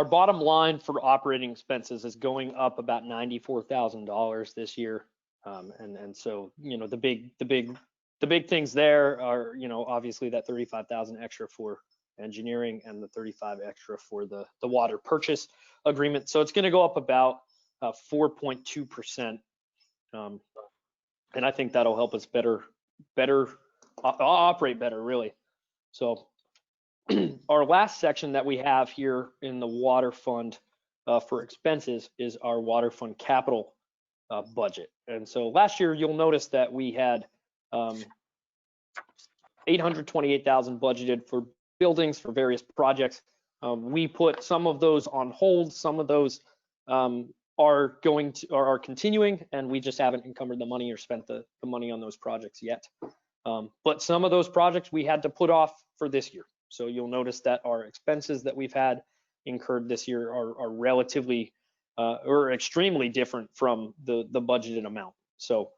[SPEAKER 3] bottom line for operating expenses is going up about $94,000 this year. And so, the big things there are, obviously that 35,000 extra for engineering and the 35 extra for the water purchase agreement. So it's going to go up about 4.2%. And I think that'll help us better operate better, really. So our last section that we have here in the water fund for expenses is our water fund capital budget. And so last year, you'll notice that we had $828,000 budgeted for buildings for various projects. We put some of those on hold. Some of those are continuing, and we just haven't encumbered the money or spent the money on those projects yet. But some of those projects we had to put off for this year. So you'll notice that our expenses that we've had incurred this year are relatively or extremely different from the budgeted amount. So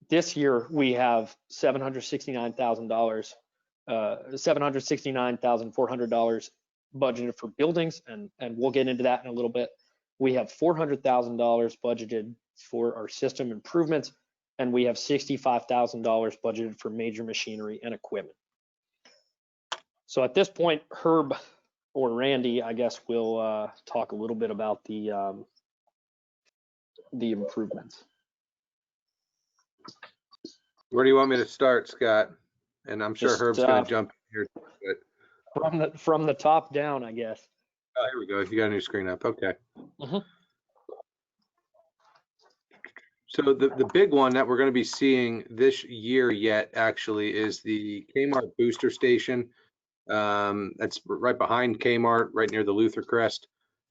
[SPEAKER 3] this year we have $769,400 budgeted for buildings, and we'll get into that in a little bit. We have $400,000 budgeted for our system improvements, and we have $65,000 budgeted for major machinery and equipment. So at this point, Herb or Randy, I guess, will talk a little bit about the improvements.
[SPEAKER 4] Where do you want me to start, Scott? And I'm sure
[SPEAKER 3] Just,
[SPEAKER 4] Herb's going to jump in here. But...
[SPEAKER 3] From the top down, I guess.
[SPEAKER 4] Oh, here we go. You got a new screen up. Okay. So the big one that we're going to be seeing this year yet actually is the Kmart booster station. That's right behind Kmart, right near the Luther Crest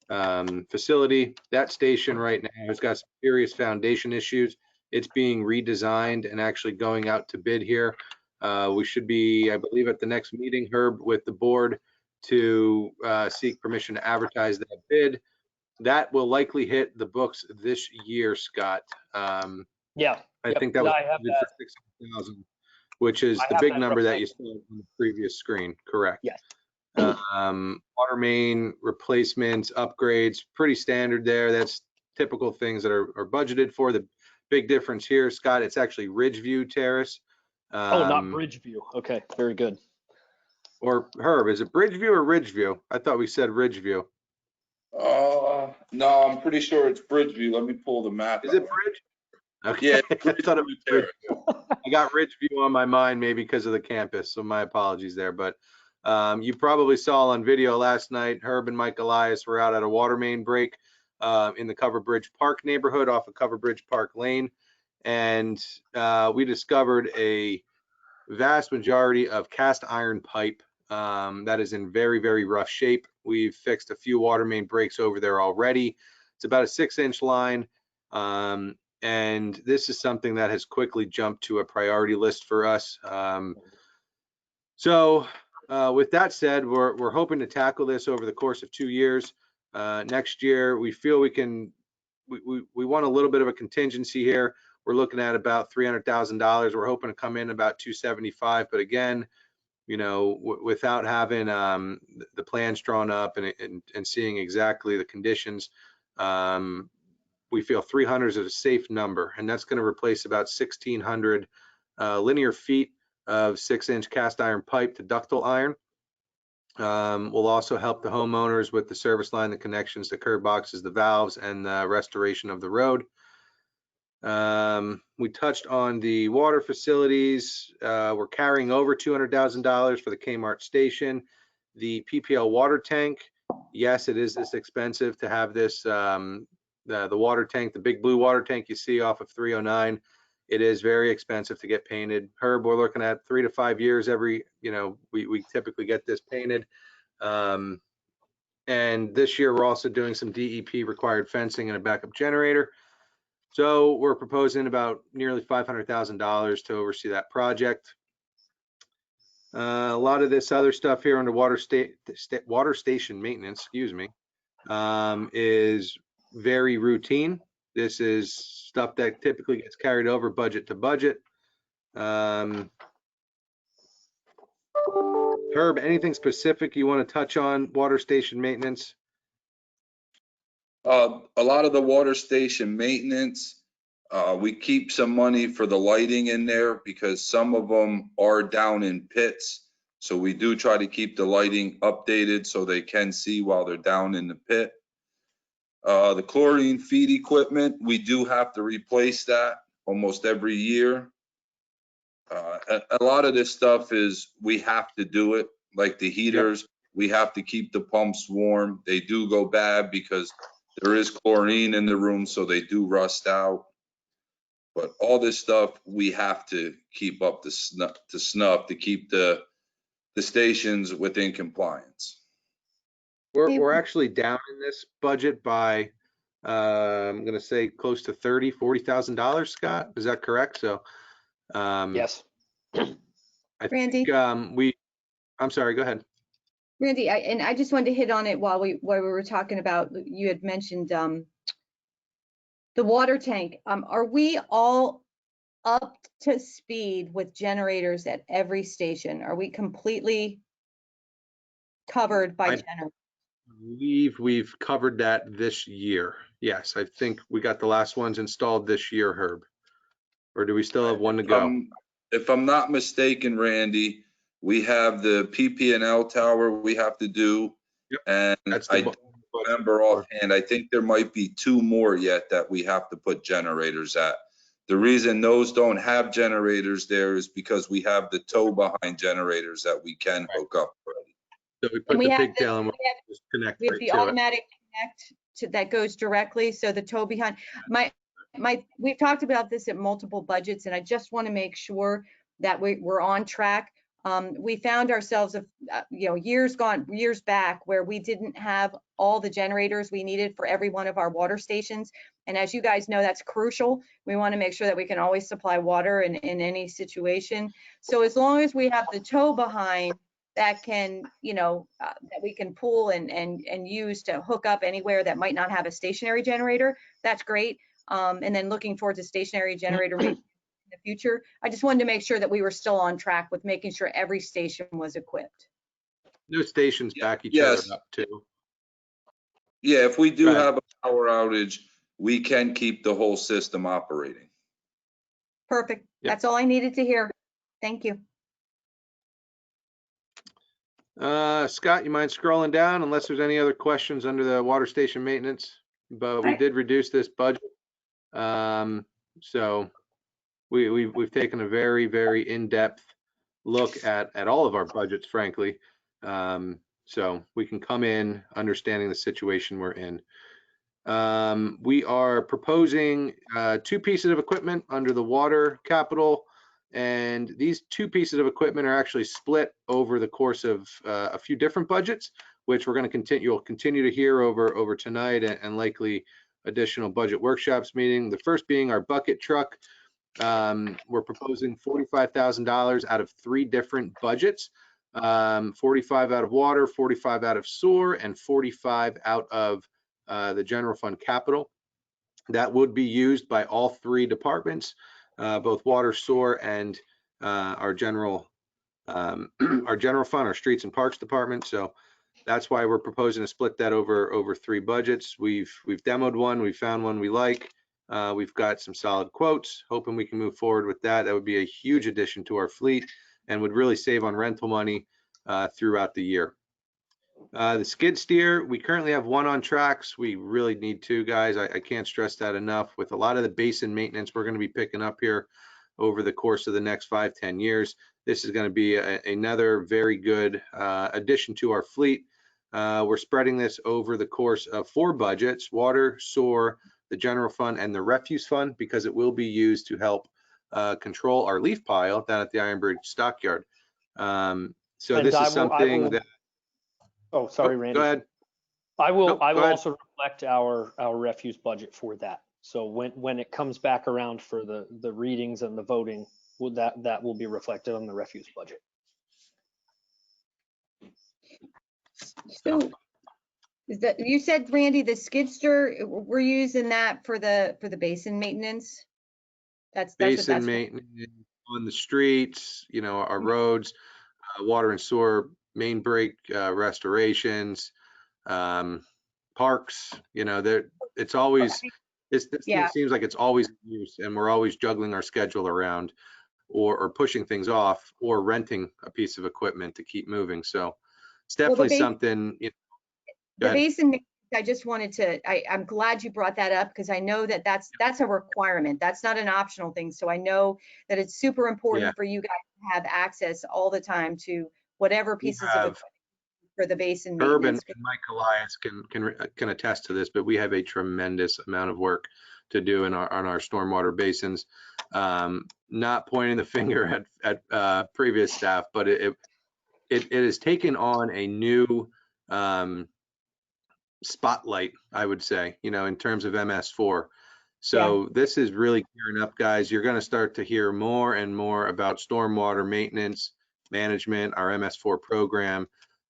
[SPEAKER 4] facility. That station right now has got some serious foundation issues. It's being redesigned and actually going out to bid here. We should be, I believe, at the next meeting, Herb, with the board to seek permission to advertise that bid. That will likely hit the books this year, Scott.
[SPEAKER 3] Yeah.
[SPEAKER 4] I think that was for 6,000, which is the big number that you saw on the previous screen. Correct.
[SPEAKER 3] Yes.
[SPEAKER 4] Water main replacements, upgrades, pretty standard there. That's typical things that are budgeted for. The big difference here, Scott, it's actually Ridgeview Terrace.
[SPEAKER 3] Oh, not Bridgeview. Okay, very good.
[SPEAKER 4] Or Herb, is it Bridgeview or Ridgeview? I thought we said Ridgeview.
[SPEAKER 8] No, I'm pretty sure it's Bridgeview. Let me pull the map.
[SPEAKER 4] Is it Bridge? Okay. Yeah, I thought it was Ridgeview. I got Ridgeview on my mind, maybe because of the campus, so my apologies there. But you probably saw on video last night, Herb and Mike Elias were out at a water main break in the Cover Bridge Park neighborhood off of Cover Bridge Park Lane. And we discovered a vast majority of cast iron pipe that is in very, very rough shape. We've fixed a few water main breaks over there already. It's about a 6-inch line. And this is something that has quickly jumped to a priority list for us. So with that said, we're hoping to tackle this over the course of 2 years. Next year, we feel we want a little bit of a contingency here. We're looking at about $300,000. We're hoping to come in about 275, but again, you know, without having the plans drawn up and seeing exactly the conditions, we feel 300 is a safe number, and that's going to replace about 1,600 linear feet of 6-inch cast iron pipe to ductile iron. Will also help the homeowners with the service line, the connections, the curb boxes, the valves, and the restoration of the road. We touched on the water facilities. We're carrying over $200,000 for the Kmart station. The PPL water tank, yes, it is this expensive to have this, the water tank, the big blue water tank you see off of 309. It is very expensive to get painted. Herb, we're looking at 3 to 5 years every, you know, we typically get this painted. And this year we're also doing some DEP required fencing and a backup generator. So we're proposing about nearly $500,000 to oversee that project. A lot of this other stuff here under water station maintenance, excuse me, is very routine. This is stuff that typically gets carried over budget to budget. Herb, anything specific you want to touch on water station maintenance?
[SPEAKER 8] A lot of the water station maintenance, we keep some money for the lighting in there because some of them are down in pits. So we do try to keep the lighting updated so they can see while they're down in the pit. The chlorine feed equipment, we do have to replace that almost every year. A lot of this stuff is we have to do it, like the heaters. Yep. We have to keep the pumps warm. They do go bad because There is chlorine in the room, so they do rust out. But all this stuff, we have to keep up to snuff to keep the stations within compliance.
[SPEAKER 4] We're actually down in this budget by, I'm gonna say close to $40,000, Scott, is that correct? So,
[SPEAKER 3] Yes.
[SPEAKER 4] I
[SPEAKER 2] Randy?
[SPEAKER 4] think, I'm sorry, go ahead.
[SPEAKER 2] Randy, I just wanted to hit on it while we were talking about, you had mentioned the water tank. Are we all up to speed with generators at every station? Are we completely covered by generators?
[SPEAKER 4] I believe we've covered that this year. Yes, I think we got the last ones installed this year, Herb. Or do we still have one to go?
[SPEAKER 8] If I'm not mistaken, Randy, we have the PP&L tower we have to do.
[SPEAKER 4] Yep,
[SPEAKER 8] And
[SPEAKER 4] that's
[SPEAKER 8] I
[SPEAKER 4] the
[SPEAKER 8] don't remember offhand, I think there might be 2 more yet that we have to put generators at. The reason those don't have generators there is because we have the tow behind generators that we can hook up already.
[SPEAKER 4] So we put
[SPEAKER 2] we
[SPEAKER 4] the
[SPEAKER 2] have
[SPEAKER 4] pigtail and we'll just connect
[SPEAKER 2] We have
[SPEAKER 4] right
[SPEAKER 2] the
[SPEAKER 4] to it.
[SPEAKER 2] automatic connect that goes directly, so the tow behind. We've talked about this at multiple budgets, and I just want to make sure that we're on track. We found ourselves, years back where we didn't have all the generators we needed for every one of our water stations. And as you guys know, that's crucial. We want to make sure that we can always supply water in any situation. So as long as we have the tow behind that can, that we can pull and use to hook up anywhere that might not have a stationary generator, that's great. And then looking towards a stationary generator maybe in the future. I just wanted to make sure that we were still on track with making sure every station was equipped.
[SPEAKER 4] No stations back each
[SPEAKER 8] Yes.
[SPEAKER 4] other up too.
[SPEAKER 8] Yeah, if we
[SPEAKER 4] Go
[SPEAKER 8] do
[SPEAKER 4] ahead.
[SPEAKER 8] have a power outage, we can keep the whole system operating.
[SPEAKER 2] Perfect.
[SPEAKER 4] Yep.
[SPEAKER 2] That's all I needed to hear. Thank you.
[SPEAKER 4] Scott, you mind scrolling down unless there's any other questions under the water station maintenance? But we did reduce this budget. So we've taken a very, very in-depth look at all of our budgets, frankly. So we can come in understanding the situation we're in. We are proposing 2 pieces of equipment under the water capital. And these 2 pieces of equipment are actually split over the course of a few different budgets, which we're going to continue. You'll continue to hear over tonight and likely additional budget workshops meeting. The first being our bucket truck. We're proposing $45,000 out of 3 different budgets. 45 out of water, 45 out of sewer, and 45 out of the general fund capital. That would be used by all 3 departments. Both water, sewer, and our general fund, our streets and parks department. So that's why we're proposing to split that over 3 budgets. We've demoed one, we found one we like. We've got some solid quotes, hoping we can move forward with that. That would be a huge addition to our fleet and would really save on rental money throughout the year. The skid steer, we currently have 1 on tracks. We really need 2, guys. I can't stress that enough. With a lot of the basin maintenance we're going to be picking up here over the course of the next 5-10 years, this is going to be another very good addition to our fleet. We're spreading this over the course of 4 budgets: water, sewer, the general fund, and the refuse fund, because it will be used to help control our leaf pile down at the Ironbridge Stockyard. So
[SPEAKER 3] And
[SPEAKER 4] this is something that.
[SPEAKER 3] Oh, sorry, Randy.
[SPEAKER 4] Go ahead.
[SPEAKER 3] I will
[SPEAKER 4] go ahead.
[SPEAKER 3] also reflect our refuse budget for that. So when it comes back around for the readings and the voting, that will be reflected on the refuse budget.
[SPEAKER 2] So is that, you said, Randy, the skidster, we're using that for the basin maintenance? That's
[SPEAKER 4] Basin maintenance on the streets, our roads, water and sewer, main break restorations, parks, it's always, this thing seems like it's always in use, and we're always juggling our schedule around or pushing things off or renting a piece of equipment to keep moving. So it's definitely something.
[SPEAKER 2] The basin, I just wanted to, I'm glad you brought that up, because I know that that's a requirement. That's not an optional thing. So I know that it's super important for you guys to have access all the time to whatever pieces of equipment for the basin
[SPEAKER 4] Herb and
[SPEAKER 2] maintenance.
[SPEAKER 4] Mike Elias can attest to this, but we have a tremendous amount of work to do on our stormwater basins. Not pointing the finger at previous staff, but it has taken on a new spotlight, I would say, in terms of MS4. So this is really gearing up, guys. You're going to start to hear more and more about stormwater maintenance management, our MS4 program,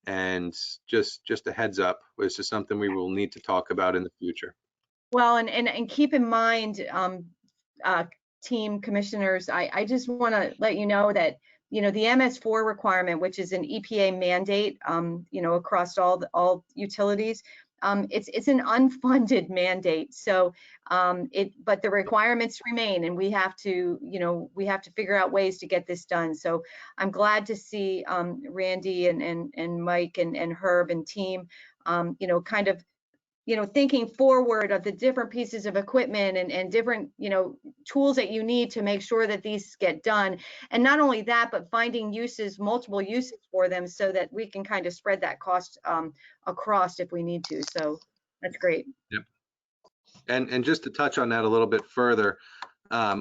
[SPEAKER 4] and just a heads up, this is something we will need to talk about in the future.
[SPEAKER 2] Well, and keep in mind, team commissioners, I just want to let you know that, the MS4 requirement, which is an EPA mandate, across all utilities, it's an unfunded mandate. So, but the requirements remain, and we have to figure out ways to get this done. So I'm glad to see Randy and Mike and Herb and team, kind of, thinking forward of the different pieces of equipment and different, tools that you need to make sure that these get done. And not only that, but finding multiple uses for them so that we can kind of spread that cost across if we need to. So that's great.
[SPEAKER 4] Yep. And just to touch on that a little bit further,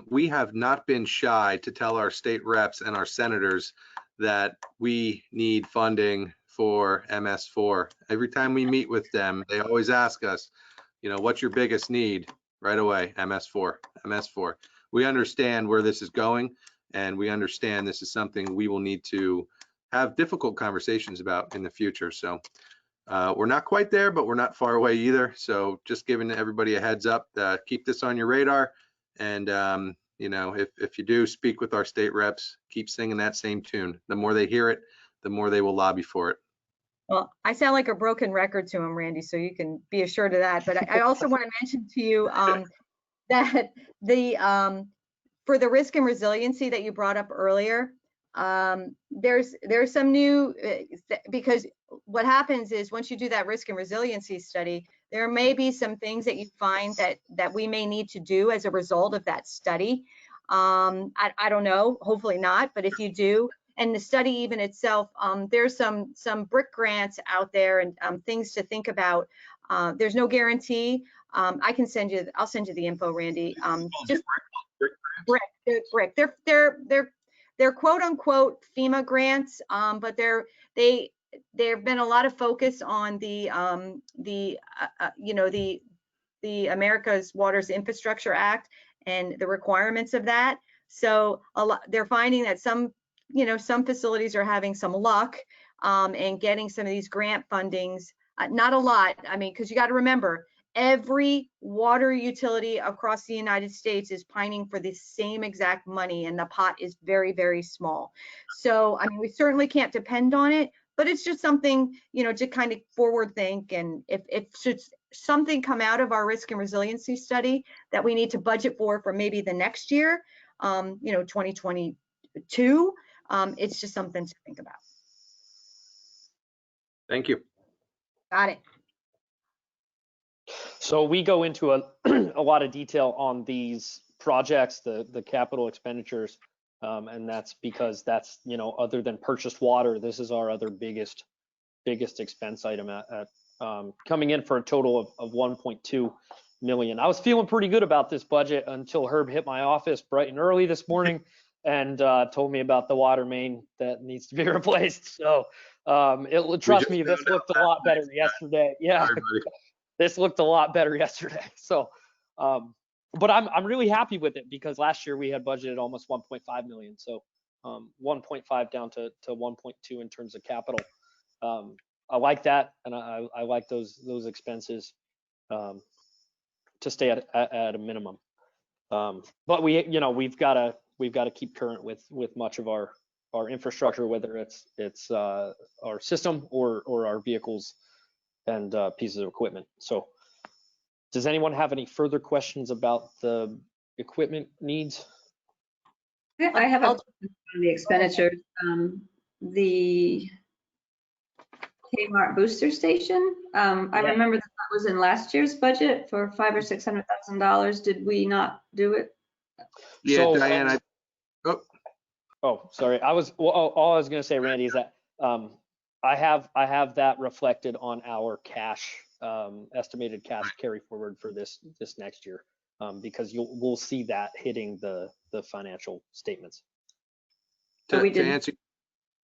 [SPEAKER 4] we have not been shy to tell our state reps and our senators that we need funding for MS4. Every time we meet with them, they always ask us, what's your biggest need? Right away, MS4, MS4. We understand where this is going, and we understand this is something we will need to have difficult conversations about in the future. So we're not quite there, but we're not far away either. So just giving everybody a heads up, keep this on your radar. And, if you do speak with our state reps, keep singing that same tune. The more they hear it, the more they will lobby for it.
[SPEAKER 2] Well, I sound like a broken record to him, Randy, so you can be assured of that. But I also want to mention to you that for the risk and resiliency that you brought up earlier, there's some new, because what happens is once you do that risk and resiliency study, there may be some things that you find that we may need to do as a result of that study. I don't know, hopefully not, but if you do, and the study even itself, there's some BRIC grants out there and things to think about. There's no guarantee. I'll send you the info, Randy. Just BRIC. They're quote unquote FEMA grants, but there've been a lot of focus on the America's Waters Infrastructure Act and the requirements of that. So they're finding that some facilities are having some luck and getting some of these grant fundings. Not a lot. I mean, because you got to remember, every water utility across the United States is pining for the same exact money, and the pot is very, very small. So, I mean, we certainly can't depend on it, but it's just something, to kind of forward think. And if should something come out of our risk and resiliency study that we need to budget for maybe the next year, 2022, it's just something to think about.
[SPEAKER 4] Thank you.
[SPEAKER 2] Got it.
[SPEAKER 3] So we go into a lot of detail on these projects, the capital expenditures, and that's because that's, other than purchased water, this is our other biggest expense item at coming in for a total of 1.2 million. I was feeling pretty good about this budget until Herb hit my office bright and early this morning and told me about the water main that needs to be replaced. So trust me, this looked a lot better yesterday. Yeah. This looked a lot better yesterday. So, but I'm really happy with it because last year we had budgeted almost 1.5 million. So 1.5 down to 1.2 in terms of capital. I like that, and I like those expenses to stay at a minimum. But we've got to keep current with much of our infrastructure, whether it's our system or our vehicles and pieces of equipment. So does anyone have any further questions about the equipment needs?
[SPEAKER 7] I have a question on the expenditures. The Kmart booster station. I remember that was in last year's budget for $500,000 or $600,000. Did we not do it?
[SPEAKER 4] Yeah,
[SPEAKER 3] So,
[SPEAKER 4] Diane.
[SPEAKER 3] Oh, sorry. All I was going to say, Randy, is that I have that reflected on our cash, estimated cash carry forward for this next year, because we'll see that hitting the financial statements.
[SPEAKER 7] So we
[SPEAKER 4] To
[SPEAKER 7] did-
[SPEAKER 4] answer,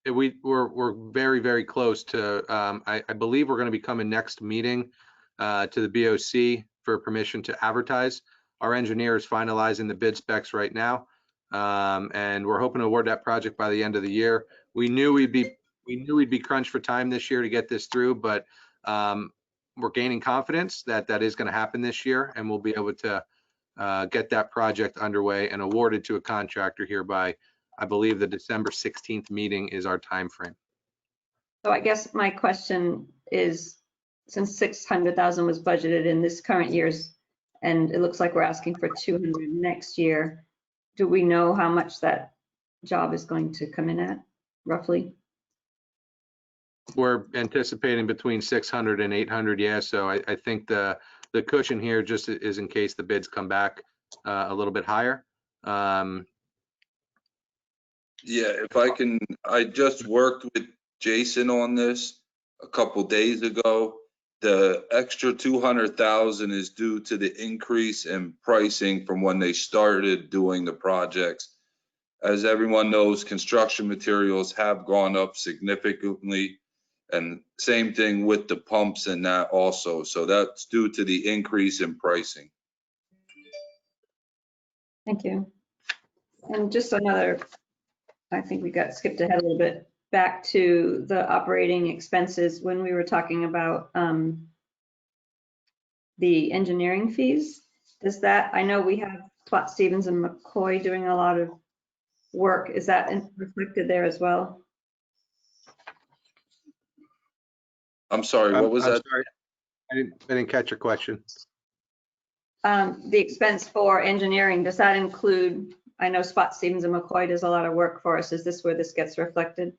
[SPEAKER 4] we're very, very close to, I believe we're going to be coming next meeting to the BOC for permission to advertise. Our engineer is finalizing the bid specs right now, and we're hoping to award that project by the end of the year. We knew we'd be crunched for time this year to get this through, but we're gaining confidence that that is going to happen this year, and we'll be able to get that project underway and awarded to a contractor here by, I believe, the December 16th meeting is our time frame.
[SPEAKER 7] So I guess my question is, since 600,000 was budgeted in this current year's, and it looks like we're asking for 200 next year, do we know how much that job is going to come in at, roughly?
[SPEAKER 4] We're anticipating between 600 and 800, yeah. So I think the cushion here just is in case the bids come back a little bit higher.
[SPEAKER 8] Yeah, if I can, I just worked with Jason on this a couple days ago. The extra 200,000 is due to the increase in pricing from when they started doing the projects. As everyone knows, construction materials have gone up significantly, and same thing with the pumps and that also. So that's due to the increase in pricing.
[SPEAKER 7] Thank you. And just another, I think we got skipped ahead a little bit, back to the operating expenses when we were talking about the engineering fees. Does that, I know we have Plot Stevens and McCoy doing a lot of work. Is that reflected there as well?
[SPEAKER 8] I'm sorry, what was
[SPEAKER 4] I'm
[SPEAKER 8] that?
[SPEAKER 4] sorry. I didn't catch your question.
[SPEAKER 7] The expense for engineering, does that include, I know Spot Stevens and McCoy does a lot of work for us. Is this where this gets reflected?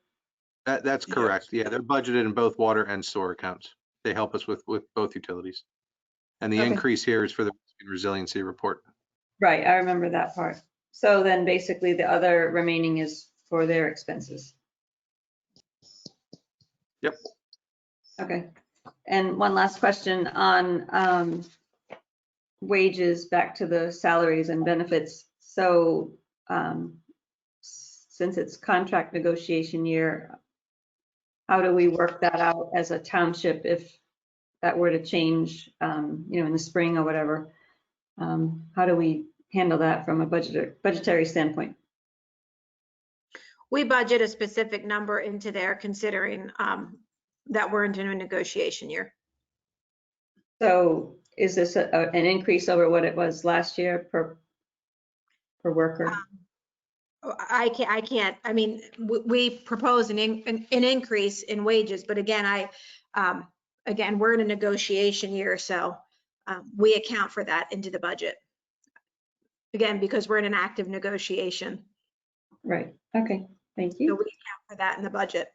[SPEAKER 4] That's correct. Yeah, they're budgeted in both water and sewer accounts. They help us with both utilities. And the
[SPEAKER 7] Okay.
[SPEAKER 4] increase here is for the resiliency report.
[SPEAKER 7] Right, I remember that part. So then basically the other remaining is for their expenses.
[SPEAKER 4] Yep.
[SPEAKER 7] Okay. And one last question on wages, back to the salaries and benefits. So since it's contract negotiation year, how do we work that out as a township if that were to change, in the spring or whatever? How do we handle that from a budgetary standpoint?
[SPEAKER 5] We budget a specific number into there considering that we're into a negotiation year.
[SPEAKER 7] So is this an increase over what it was last year per worker?
[SPEAKER 5] I can't, I mean, we propose an increase in wages, but again, again, we're in a negotiation year, so we account for that into the budget. Again, because we're in an active negotiation.
[SPEAKER 7] Right, okay, thank
[SPEAKER 5] So
[SPEAKER 7] you.
[SPEAKER 5] we account for that in the budget.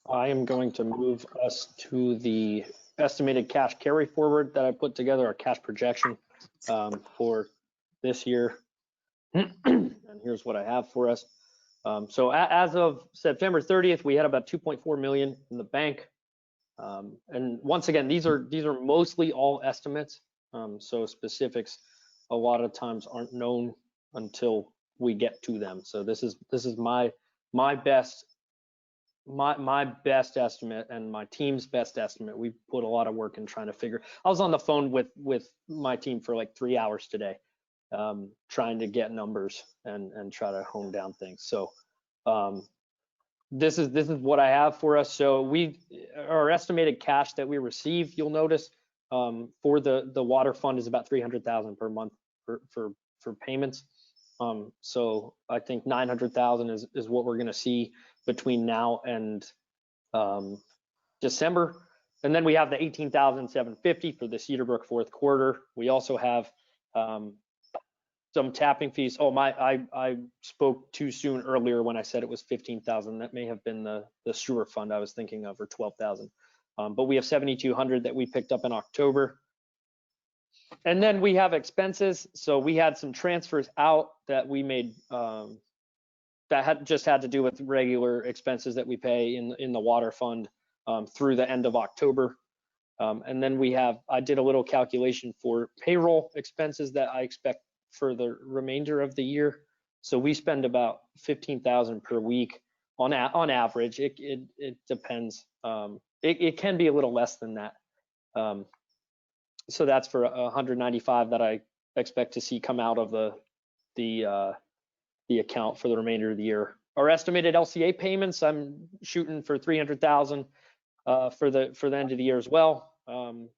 [SPEAKER 3] I am going to move us to the estimated cash carry forward that I put together, our cash projection for this year. And here's what I have for us. So as of September 30th, we had about 2.4 million in the bank. And once again, these are mostly all estimates. So specifics a lot of times aren't known until we get to them. So this is my best estimate and my team's best estimate. We put a lot of work in trying to figure. I was on the phone with my team for like 3 hours today, trying to get numbers and try to hone down things. So this is what I have for us. So our estimated cash that we receive, you'll notice, for the water fund is about 300,000 per month for payments. So I think 900,000 is what we're going to see between now and December. And then we have the 18,750 for the Cedarbrook fourth quarter. We also have some tapping fees. Oh, I spoke too soon earlier when I said it was 15,000. That may have been the sewer fund I was thinking of, or 12,000. But we have 7,200 that we picked up in October. And then we have expenses. So we had some transfers out that we made that had to do with regular expenses that we pay in the water fund through the end of October. And then I did a little calculation for payroll expenses that I expect for the remainder of the year. So we spend about 15,000 per week on average. It depends. It can be a little less than that. So that's for 195 that I expect to see come out of the account for the remainder of the year. Our estimated LCA payments, I'm shooting for 300,000 for the end of the year as well. And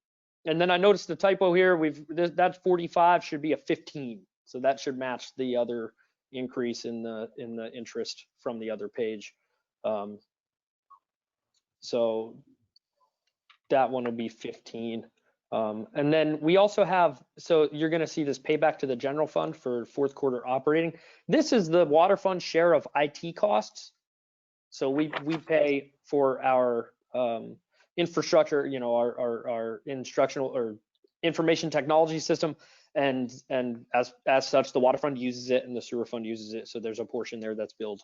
[SPEAKER 3] then I noticed the typo here. That 45 should be a 15, so that should match the other increase in the interest from the other page. So that one will be 15. And then we also have, so you're going to see this payback to the general fund for fourth quarter operating. This is the water fund share of IT costs. So we pay for our infrastructure, our instructional or information technology system, and as such, the water fund uses it and the sewer fund uses it. So there's a portion there that's billed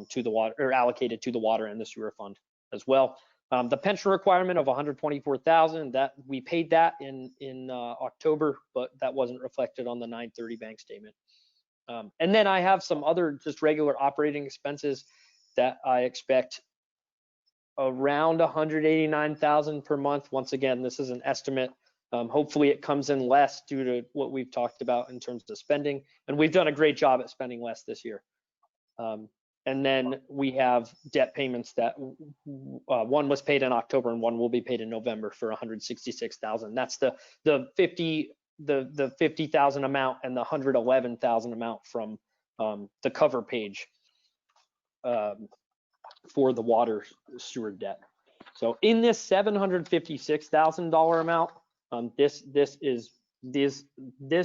[SPEAKER 3] to the water or allocated to the water and the sewer fund as well. The pension requirement of 124,000, that we paid that in October, but that wasn't reflected on the 9/30 bank statement. And then I have some other just regular operating expenses that I expect around 189,000 per month. Once again, this is an estimate. Hopefully it comes in less due to what we've talked about in terms of spending, and we've done a great job at spending less this year. And then we have debt payments that one was paid in October and one will be paid in November for 166,000. That's the 50,000 amount and the 111,000 amount from the cover page for the water sewer debt. So in this $756,000 amount, this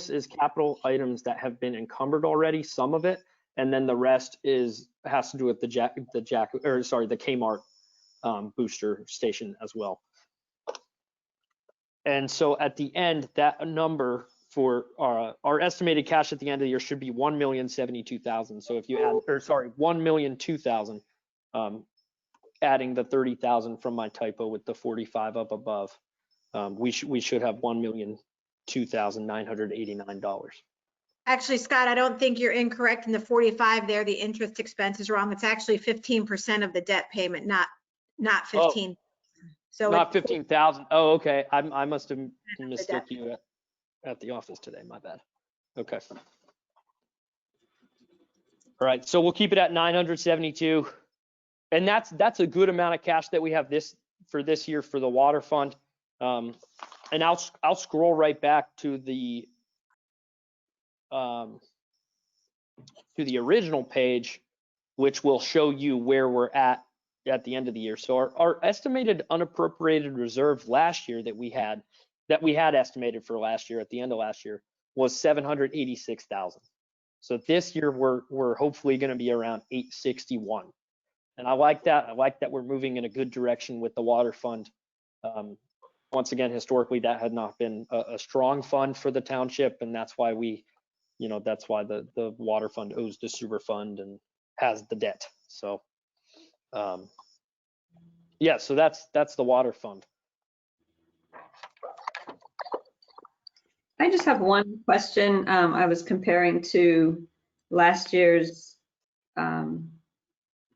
[SPEAKER 3] is capital items that have been encumbered already, some of it, and then the rest has to do with the Kmart booster station as well. And so at the end, that number for our estimated cash at the end of the year should be 1,072,000. So if you add, 1,002,000, adding the 30,000 from my typo with the 45 up above, we should have $1,002,989.
[SPEAKER 5] Actually, Scott, I don't think you're incorrect in the 45 there. The interest expense is wrong. It's actually 15% of the debt payment, not 15. So
[SPEAKER 3] not 15,000. Oh, okay. I must have mistook you at the office today. My bad. Okay. All right. So we'll keep it at 972, and that's a good amount of cash that we have this year for the water fund. And I'll scroll right back to the original page, which will show you where we're at the end of the year. So our estimated unappropriated reserve last year that we had estimated for last year at the end of last year was 786,000. So this year we're hopefully going to be around 861, and I like that. I like that we're moving in a good direction with the water fund. Once again, historically, that had not been a strong fund for the township, and that's why that's why the water fund owes the sewer fund and has the debt. So yeah, so that's the water fund.
[SPEAKER 7] I just have one question. I was comparing to last year's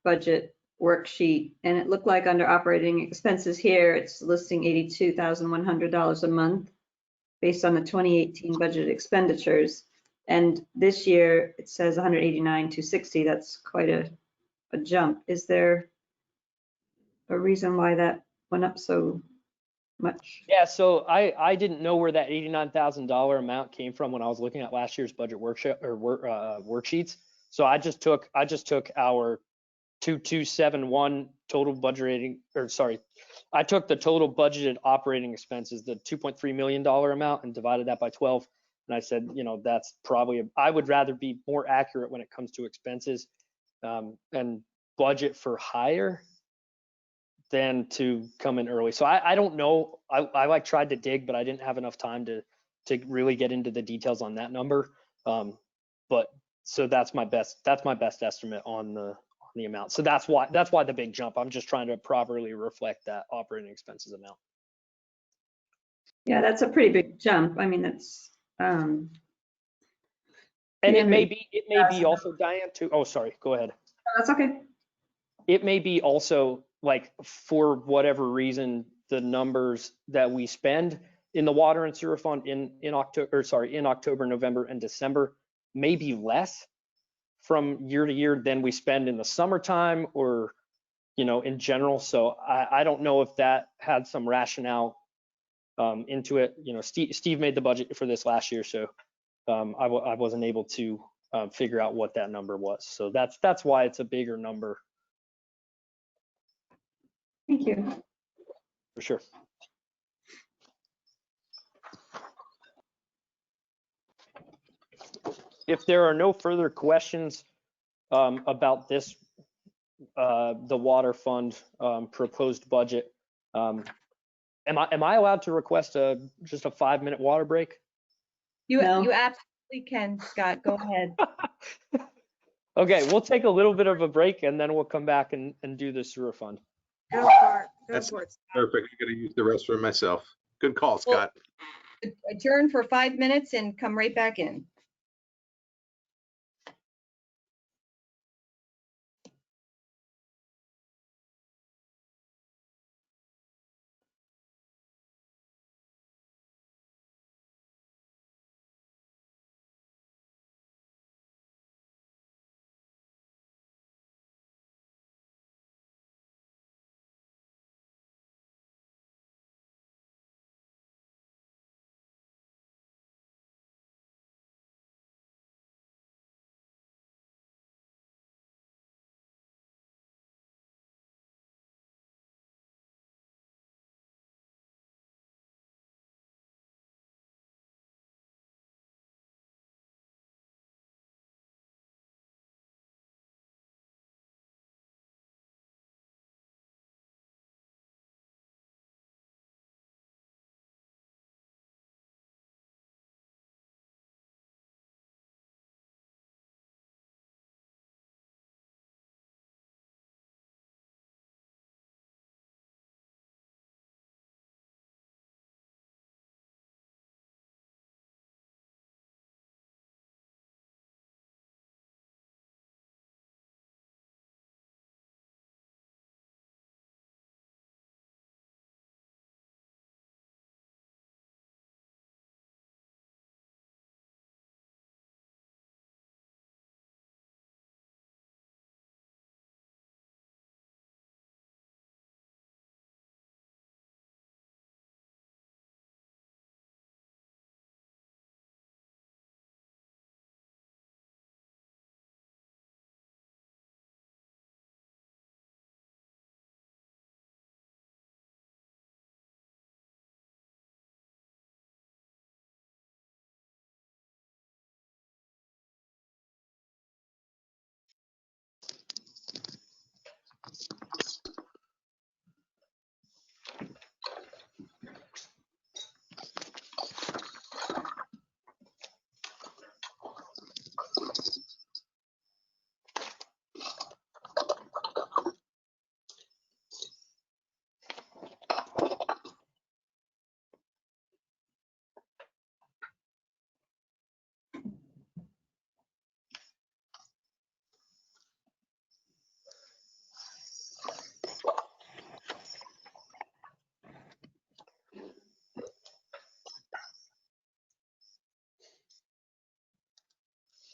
[SPEAKER 7] budget worksheet, and it looked like under operating expenses here, it's listing $82,100 a month based on the 2018 budget expenditures. And this year it says 189,260. That's quite a jump. Is there a reason why that went up so much?
[SPEAKER 3] Yeah, so I didn't know where that $89,000 amount came from when I was looking at last year's budget worksheets. So I just took our 2271 total budgeting, I took the total budgeted operating expenses, the $2.3 million amount, and divided that by 12. And I said, that's probably, I would rather be more accurate when it comes to expenses and budget for higher than to come in early. So I don't know. I tried to dig, but I didn't have enough time to to really get into the details on that number. But so that's my best estimate on the amount. So that's why the big jump. I'm just trying to properly reflect that operating expenses amount.
[SPEAKER 7] Yeah, that's a pretty big jump. I mean, that's,
[SPEAKER 3] And it may be
[SPEAKER 7] $300,000.
[SPEAKER 3] also, Diane, too. Oh, sorry, go ahead.
[SPEAKER 7] That's okay.
[SPEAKER 3] It may be also, like, for whatever reason, the numbers that we spend in the water and sewer fund in October, November, and December may be less from year to year than we spend in the summertime or, in general. So I don't know if that had some rationale into it. Steve made the budget for this last year, so I wasn't able to figure out what that number was. So that's why it's a bigger number.
[SPEAKER 7] Thank you.
[SPEAKER 3] For sure. If there are no further questions about this, the water fund proposed budget, am I allowed to request just a 5-minute water break?
[SPEAKER 2] You
[SPEAKER 7] No.
[SPEAKER 2] absolutely can, Scott. Go ahead.
[SPEAKER 3] Okay, we'll take a little bit of a break and then we'll come back and do the sewer fund.
[SPEAKER 5] Go for it. Go
[SPEAKER 4] That's
[SPEAKER 5] for it.
[SPEAKER 4] perfect. I gotta use the restroom myself. Good call, Scott.
[SPEAKER 2] Adjourn for 5 minutes and come right back in.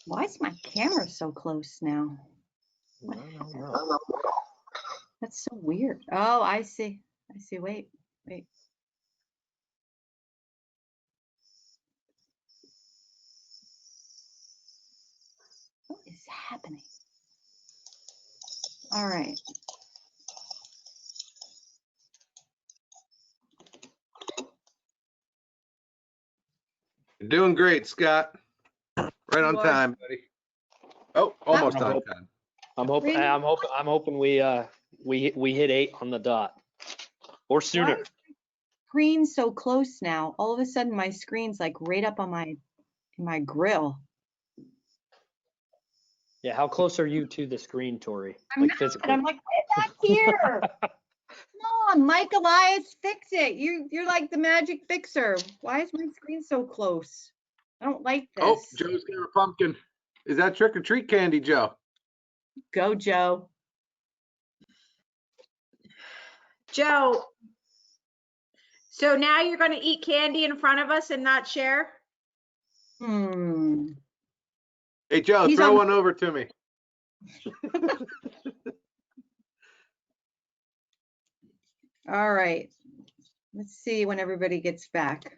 [SPEAKER 2] Why is my camera so close now? That's so weird. Oh, I see. I see. Wait. What is happening? All right.
[SPEAKER 4] You're doing great, Scott. Right on
[SPEAKER 2] You are.
[SPEAKER 4] time, buddy. Oh, almost
[SPEAKER 3] I'm
[SPEAKER 4] on
[SPEAKER 3] hoping-
[SPEAKER 4] time.
[SPEAKER 3] I'm hoping we hit 8 on the dot or sooner.
[SPEAKER 2] screen so close now? All of a sudden, my screen's like right up on my grill.
[SPEAKER 3] Yeah, how close are you to the screen, Tori?
[SPEAKER 2] I'm
[SPEAKER 3] Like
[SPEAKER 2] not,
[SPEAKER 3] physically?
[SPEAKER 2] I'm like, right back here. Come on, Mike Elias, fix it. You're like the magic fixer. Why is my screen so close? I don't like
[SPEAKER 4] Oh,
[SPEAKER 2] this.
[SPEAKER 4] Joe's got a pumpkin. Is that trick or treat candy, Joe?
[SPEAKER 2] Go, Joe.
[SPEAKER 5] Joe, so now you're going to eat candy in front of us and not share?
[SPEAKER 2] Hmm.
[SPEAKER 4] Hey, Joe,
[SPEAKER 2] He's
[SPEAKER 4] throw
[SPEAKER 2] on-
[SPEAKER 4] one over to me.
[SPEAKER 2] All right. Let's see when everybody gets back.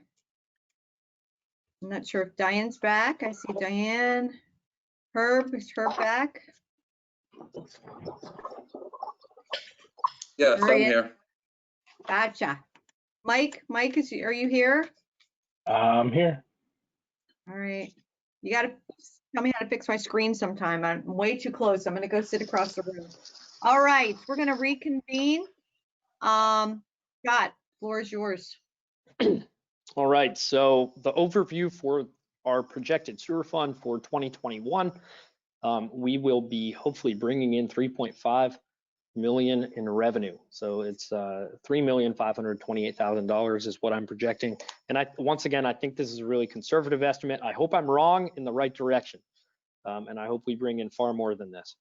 [SPEAKER 2] I'm not sure if Diane's back. I see Diane. Herb, is Herb back?
[SPEAKER 8] Yes, I'm
[SPEAKER 2] Maria?
[SPEAKER 8] here.
[SPEAKER 2] Gotcha. Mike, are you here?
[SPEAKER 6] I'm here.
[SPEAKER 2] All right. You got to tell me how to fix my screen sometime. I'm way too close. I'm going to go sit across the room. All right, we're going to reconvene. Scott, floor is yours.
[SPEAKER 3] All right, so the overview for our projected sewer fund for 2021, we will be hopefully bringing in 3.5 million in revenue. So it's $3,528,000 is what I'm projecting. And once again, I think this is a really conservative estimate. I hope I'm wrong in the right direction. And I hope we bring in far more than this.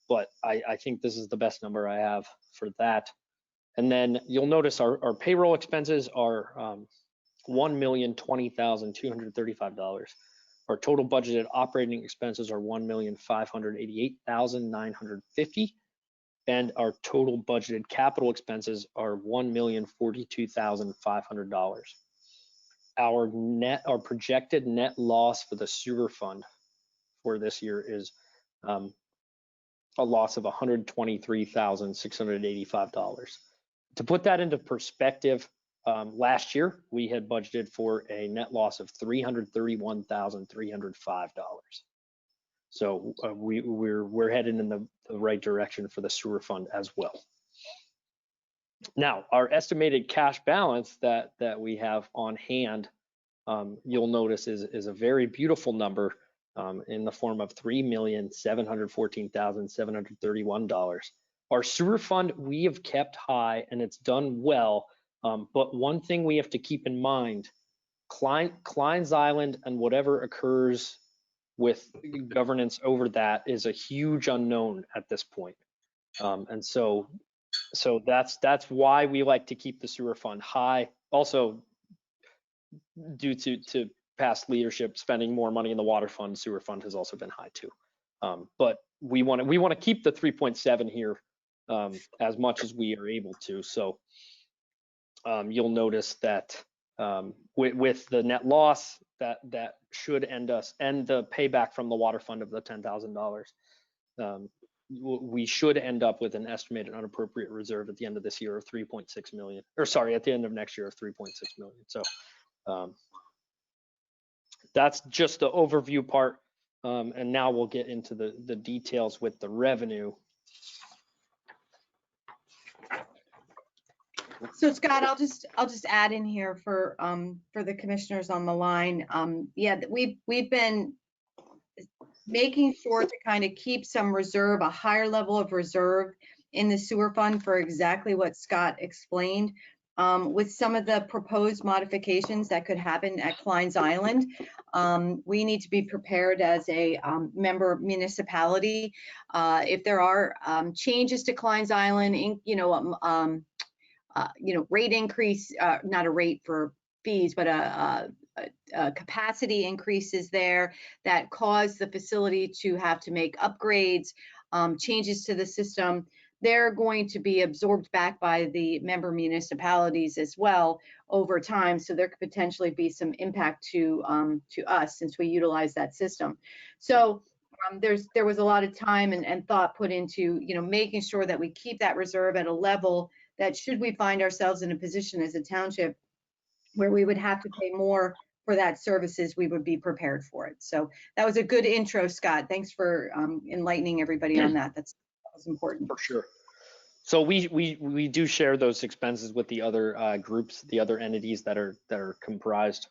[SPEAKER 3] But I think this is the best number I have for that. And then you'll notice our payroll expenses are $1,020,235. Our total budgeted operating expenses are $1,588,950. And our total budgeted capital expenses are $1,042,500. Our projected net loss for the sewer fund for this year is a loss of $123,685. To put that into perspective, last year we had budgeted for a net loss of $331,305. So we're headed in the right direction for the sewer fund as well. Now, our estimated cash balance that we have on hand, you'll notice is a very beautiful number in the form of $3,714,731. Our sewer fund we have kept high and it's done well, but one thing we have to keep in mind, Klein's Island and whatever occurs with governance over that is a huge unknown at this point. And so that's why we like to keep the sewer fund high. Also, due to past leadership spending more money in the water fund, sewer fund has also been high too. But we want to keep the 3.7 here as much as we are able to. So you'll notice that with the net loss that should end the payback from the water fund of the $10,000. We should end up with an estimated unappropriate reserve at the end of this year of 3.6 million, or sorry, at the end of next year of 3.6 million. So that's just the overview part. And now we'll get into the details with the revenue.
[SPEAKER 2] So Scott, I'll just add in here for the commissioners on the line. Yeah, we've been making sure to kind of keep some reserve, a higher level of reserve in the sewer fund for exactly what Scott explained. With some of the proposed modifications that could happen at Klein's Island, we need to be prepared as a member municipality. If there are changes to Klein's Island, rate increase, not a rate for fees, but a capacity increases there that cause the facility to have to make upgrades, changes to the system, they're going to be absorbed back by the member municipalities as well over time. So there could potentially be some impact to us since we utilize that system. So there was a lot of time and thought put into making sure that we keep that reserve at a level that should we find ourselves in a position as a township where we would have to pay more for that services, we would be prepared for it. So that was a good intro, Scott. Thanks for enlightening everybody on that. That was important.
[SPEAKER 3] For sure. So we do share those expenses with the other groups, the other entities that are comprised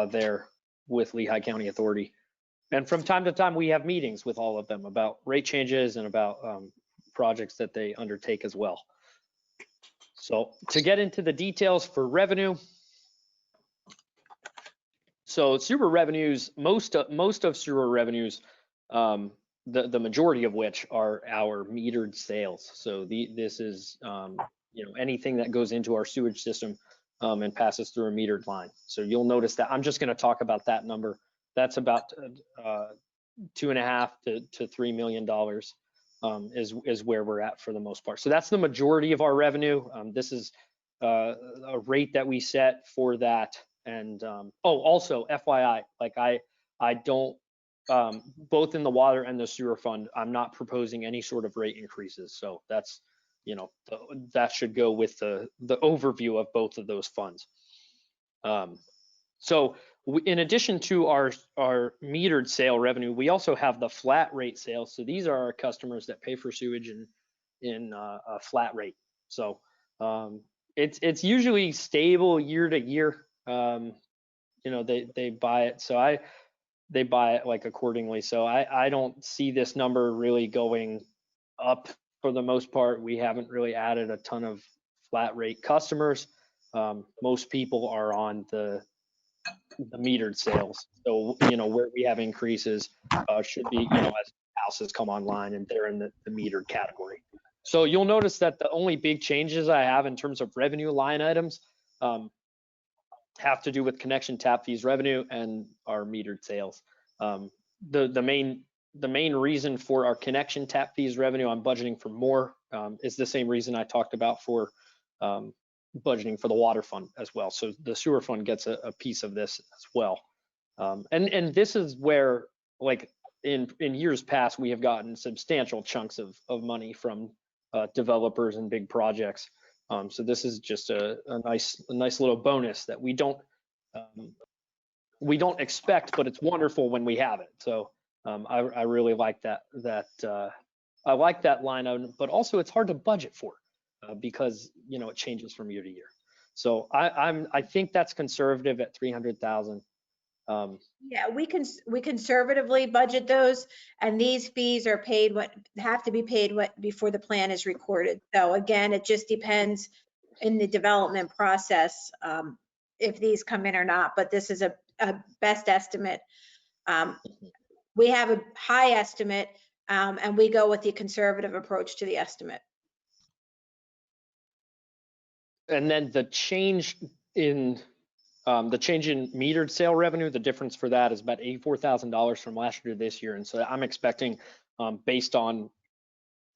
[SPEAKER 3] there with Lehigh County Authority. And from time to time, we have meetings with all of them about rate changes and about projects that they undertake as well. So to get into the details for revenue, so sewer revenues, most of sewer revenues, the majority of which are our metered sales. So this is anything that goes into our sewage system and passes through a metered line. So you'll notice that I'm just going to talk about that number. That's about $2.5 to $3 million is where we're at for the most part. So that's the majority of our revenue. This is a rate that we set for that. And also FYI, like I don't, both in the water and the sewer fund, I'm not proposing any sort of rate increases. So that's, that should go with the overview of both of those funds. So in addition to our metered sale revenue, we also have the flat rate sales. So these are our customers that pay for sewage in a flat rate. So it's usually stable year to year. They buy it. So they buy it like accordingly. So I don't see this number really going up for the most part. We haven't really added a ton of flat rate customers. Most people are on the metered sales. So, where we have increases should be, as houses come online and they're in the metered category. So you'll notice that the only big changes I have in terms of revenue line items have to do with connection tap fees revenue and our metered sales. The main reason for our connection tap fees revenue, I'm budgeting for more, is the same reason I talked about for budgeting for the water fund as well. So the sewer fund gets a piece of this as well. And this is where, like in years past, we have gotten substantial chunks of money from developers and big projects. So this is just a nice little bonus that we don't expect, but it's wonderful when we have it. So I really like that I like that line item, but also it's hard to budget for. Because it changes from year to year. So I think that's conservative at 300,000.
[SPEAKER 5] Yeah, we conservatively budget those, and these fees are paid have to be paid before the plan is recorded. So again, it just depends in the development process if these come in or not. But this is a best estimate. We have a high estimate, and we go with the conservative approach to the estimate.
[SPEAKER 3] And then the change in metered sale revenue, the difference for that is about $84,000 from last year to this year. And so I'm expecting, based on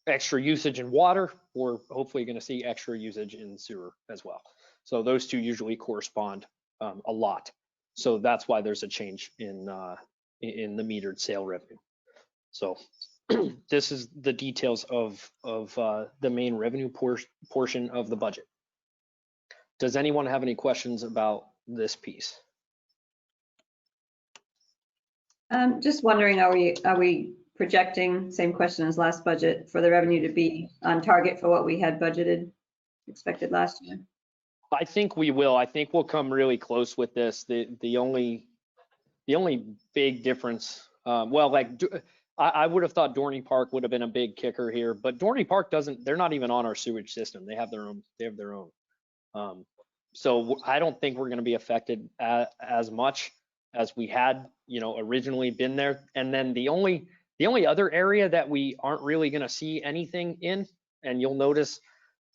[SPEAKER 3] extra usage in water, we're hopefully going to see extra usage in sewer as well. So those two usually correspond a lot. So that's why there's a change in the metered sale revenue. So this is the details of the main revenue portion of the budget. Does anyone have any questions about this piece?
[SPEAKER 7] Just wondering, are we projecting, same question as last budget, for the revenue to be on target for what we had budgeted, expected last year?
[SPEAKER 3] I think we will. I think we'll come really close with this. The only big difference, I would have thought Dorney Park would have been a big kicker here, but Dorney Park they're not even on our sewage system. They have their own. So I don't think we're going to be affected as much as we had, originally been there. And then the only other area that we aren't really going to see anything in, and you'll notice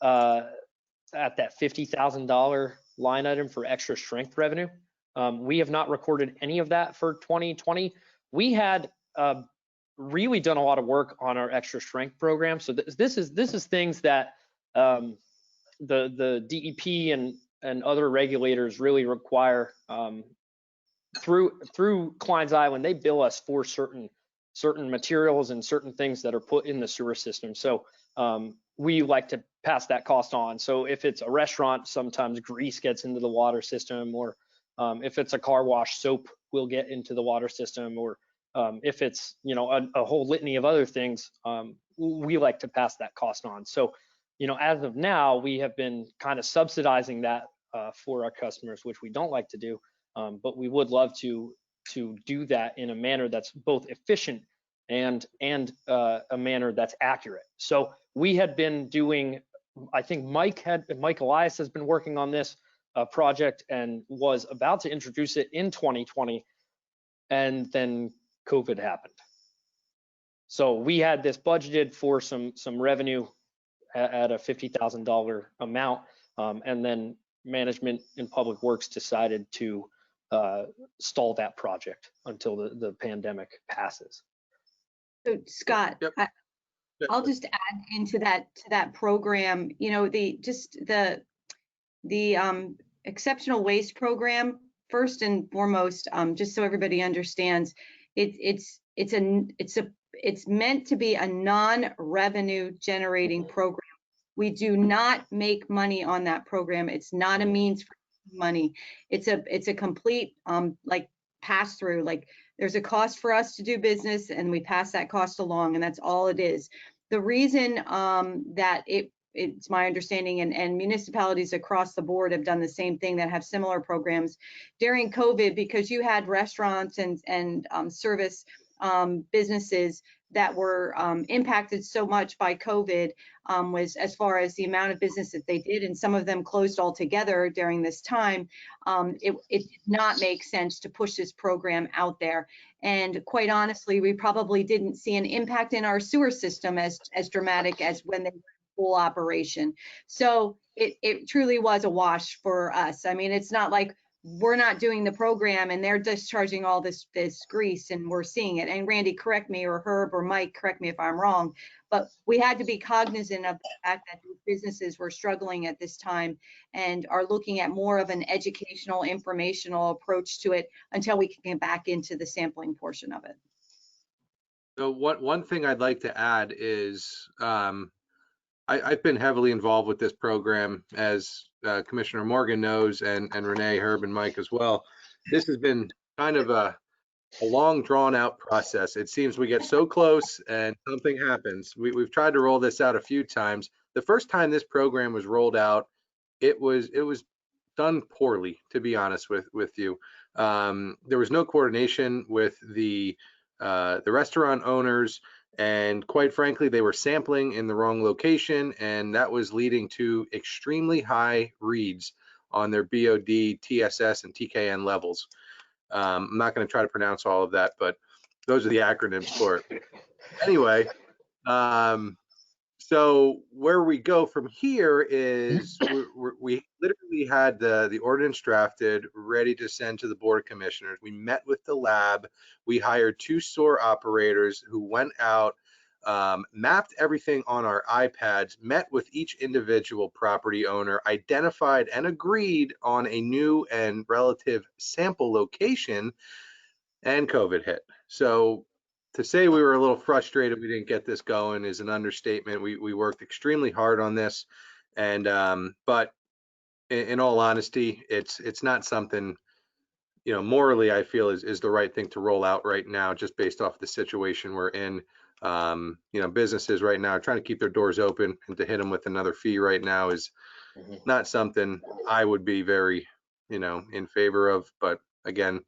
[SPEAKER 3] at that $50,000 line item for extra strength revenue, we have not recorded any of that for 2020. We had really done a lot of work on our extra strength program. So this is things that the DEP and other regulators really require through Klein's Island. They bill us for certain materials and certain things that are put in the sewer system. So we like to pass that cost on. So if it's a restaurant, sometimes grease gets into the water system, or if it's a car wash, soap will get into the water system, or if it's a whole litany of other things, we like to pass that cost on. So as of now, we have been kind of subsidizing that for our customers, which we don't like to do, but we would love to do that in a manner that's both efficient and a manner that's accurate. So we had been doing, I think Mike Elias has been working on this project and was about to introduce it in 2020, and then COVID happened. So we had this budgeted for some revenue at a $50,000 amount, and then management in Public Works decided to stall that project until the pandemic passes.
[SPEAKER 2] So Scott,
[SPEAKER 4] Yep.
[SPEAKER 2] I'll just add into that program, the exceptional waste program, first and foremost, just so everybody understands, it's meant to be a non-revenue generating program. We do not make money on that program. It's not a means for money. It's a complete like pass through. Like there's a cost for us to do business, and we pass that cost along, and that's all it is. The reason that it's my understanding, and municipalities across the board have done the same thing that have similar programs during COVID, because you had restaurants and service businesses that were impacted so much by COVID, was as far as the amount of business that they did, and some of them closed altogether during this time. It did not make sense to push this program out there. And quite honestly, we probably didn't see an impact in our sewer system as dramatic as when they were in full operation. So it truly was a wash for us. I mean, it's not like we're not doing the program and they're discharging all this grease and we're seeing it. And Randy, correct me, or Herb or Mike, correct me if I'm wrong, but we had to be cognizant of the fact that these businesses were struggling at this time and are looking at more of an educational, informational approach to it until we can get back into the sampling portion of it.
[SPEAKER 4] So one thing I'd like to add is I've been heavily involved with this program, as Commissioner Morgan knows, and Renee, Herb, and Mike as well. This has been kind of a long, drawn-out process. It seems we get so close and something happens. We've tried to roll this out a few times. The first time this program was rolled out, it was done poorly, to be honest with you. There was no coordination with the restaurant owners. And quite frankly, they were sampling in the wrong location, and that was leading to extremely high reads on their BOD, TSS, and TKN levels. I'm not going to try to pronounce all of that, but those are the acronyms for it. Anyway, so where we go from here is we literally had the ordinance drafted, ready to send to the Board of Commissioners. We met with the lab. We hired 2 SOAR operators who went out, mapped everything on our iPads, met with each individual property owner, identified and agreed on a new and relative sample location, and COVID hit. So to say we were a little frustrated we didn't get this going is an understatement. We worked extremely hard on this, and but in all honesty, it's not something, morally I feel is the right thing to roll out right now, just based off the situation we're in. Businesses right now are trying to keep their doors open, and to hit them with another fee right now is not something I would be very, in favor of. But again,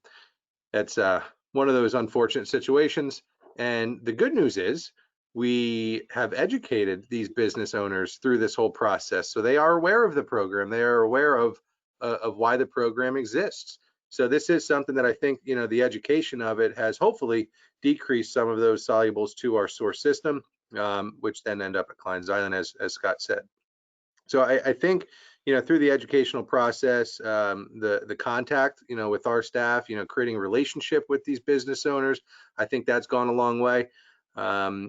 [SPEAKER 4] that's one of those unfortunate situations. And the good news is we have educated these business owners through this whole process, so they are aware of the program. They are aware of why the program exists. So this is something that I think, the education of it has hopefully decreased some of those solubles to our source system, which then end up at Klein's Island, as Scott said. So I think, through the educational process, the contact, with our staff, creating a relationship with these business owners, I think that's gone a long way.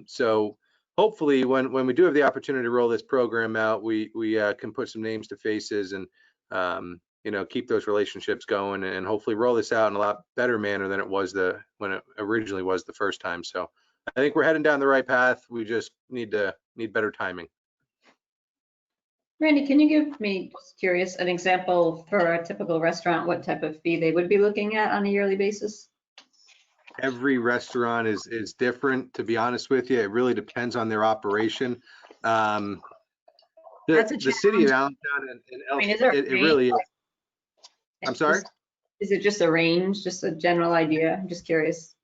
[SPEAKER 4] So hopefully when we do have the opportunity to roll this program out, we can put some names to faces and, keep those relationships going, and hopefully roll this out in a lot better manner than it was when it originally was the first time. So I think we're heading down the right path. We just need better timing.
[SPEAKER 7] Randy, can you give me, just curious, an example for a typical restaurant, what type of fee they would be looking at on a yearly basis?
[SPEAKER 4] Every restaurant is different, to be honest with you. It really depends on their operation.
[SPEAKER 5] That's a
[SPEAKER 4] The city of
[SPEAKER 5] challenge.
[SPEAKER 4] Allentown and
[SPEAKER 7] I mean,
[SPEAKER 4] Elf,
[SPEAKER 7] is there a
[SPEAKER 4] it really is.
[SPEAKER 7] range?
[SPEAKER 4] I'm sorry?
[SPEAKER 7] Is it just a range, just a general idea? I'm just curious.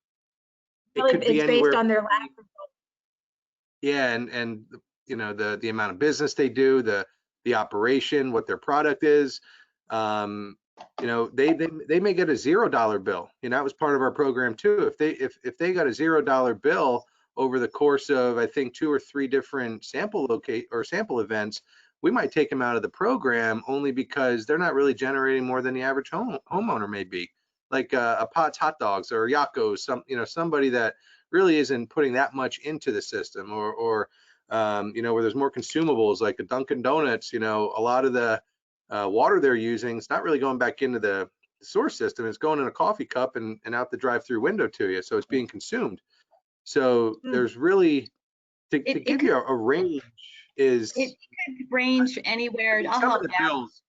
[SPEAKER 4] It
[SPEAKER 5] Really,
[SPEAKER 4] could be
[SPEAKER 5] it's based
[SPEAKER 4] anywhere.
[SPEAKER 5] on their lab results.
[SPEAKER 4] Yeah, and you know, the amount of business they do, the operation, what their product is. You know, they may get a $0 bill. You know, that was part of our program too. If they got a $0 bill over the course of, I think, 2 or 3 different sample events, we might take them out of the program only because they're not really generating more than the average homeowner may be, like a Potts Hot Dogs or Yakko's, somebody that really isn't putting that much into the system, or you know, where there's more consumables like a Dunkin' Donuts. You know, a lot of the water they're using, it's not really going back into the source system. It's going in a coffee cup and out the drive-through window to you, so it's being consumed. So there's really to give you a range is
[SPEAKER 2] It could range anywhere. I'll
[SPEAKER 4] some
[SPEAKER 2] help
[SPEAKER 4] of the
[SPEAKER 2] you out.
[SPEAKER 4] bills.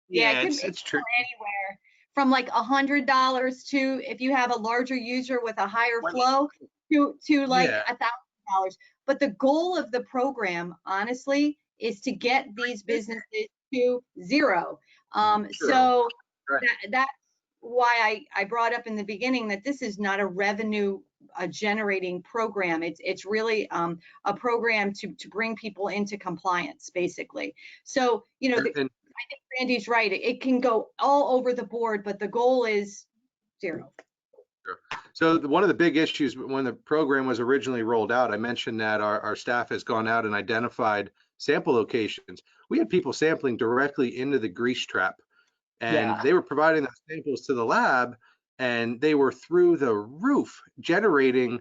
[SPEAKER 2] Yeah,
[SPEAKER 4] Yeah,
[SPEAKER 2] it
[SPEAKER 4] it's
[SPEAKER 2] could
[SPEAKER 4] tricky.
[SPEAKER 2] go anywhere from like $100 to, if you have a larger user with a higher flow, to like
[SPEAKER 4] Yeah.
[SPEAKER 2] $1,000. But the goal of the program, honestly, is to get these businesses to zero. So
[SPEAKER 4] Right.
[SPEAKER 2] that's why I brought up in the beginning that this is not a revenue generating program. It's really a program to bring people into compliance, basically. So, you know,
[SPEAKER 4] And
[SPEAKER 2] I think Randy's right. It can go all over the board, but the goal is zero.
[SPEAKER 4] so one of the big issues when the program was originally rolled out, I mentioned that our staff has gone out and identified sample locations. We had people sampling directly into the grease trap, and
[SPEAKER 3] Yeah.
[SPEAKER 4] they were providing those samples to the lab, and they were through the roof generating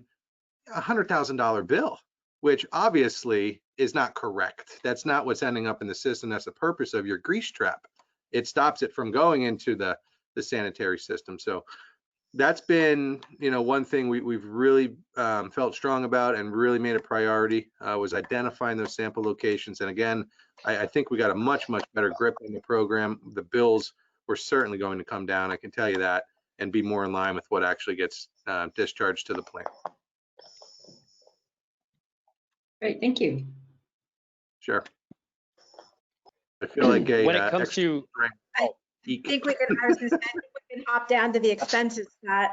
[SPEAKER 4] a $100,000 bill, which obviously is not correct. That's not what's ending up in the system. That's the purpose of your grease trap. It stops it from going into the sanitary system. So that's been, you know, one thing we've really felt strong about and really made a priority was identifying those sample locations. And again, I think we got a much better grip on the program. The bills were certainly going to come down, I can tell you that, and be more in line with what actually gets discharged to the plant.
[SPEAKER 7] Great, thank you.
[SPEAKER 4] Sure. I feel like a
[SPEAKER 3] When it comes
[SPEAKER 4] extra
[SPEAKER 3] to,
[SPEAKER 4] strength
[SPEAKER 5] I
[SPEAKER 4] geek.
[SPEAKER 5] think I was gonna say, I think we can hop down to the expenses, Scott.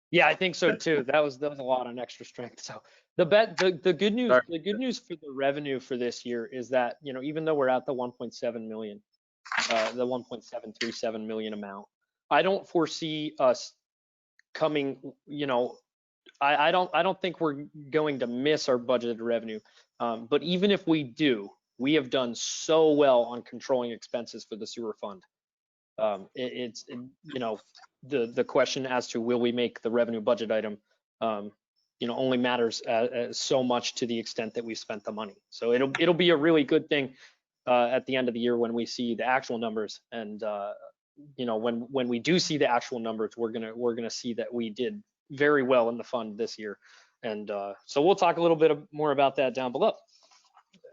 [SPEAKER 3] yeah, I think so too. That was a lot on extra strength. So the good news,
[SPEAKER 4] Sorry.
[SPEAKER 3] the good news for the revenue for this year is that, you know, even though we're at the 1.7 million, the 1.737 million amount, I don't foresee us coming, you know, I don't think we're going to miss our budgeted revenue. But even if we do, we have done so well on controlling expenses for the sewer fund. You know, the question as to will we make the revenue budget item, you know, only matters so much to the extent that we spent the money. So it'll be a really good thing at the end of the year when we see the actual numbers, and you know, when we do see the actual numbers, we're gonna see that we did very well in the fund this year. And so we'll talk a little bit more about that down below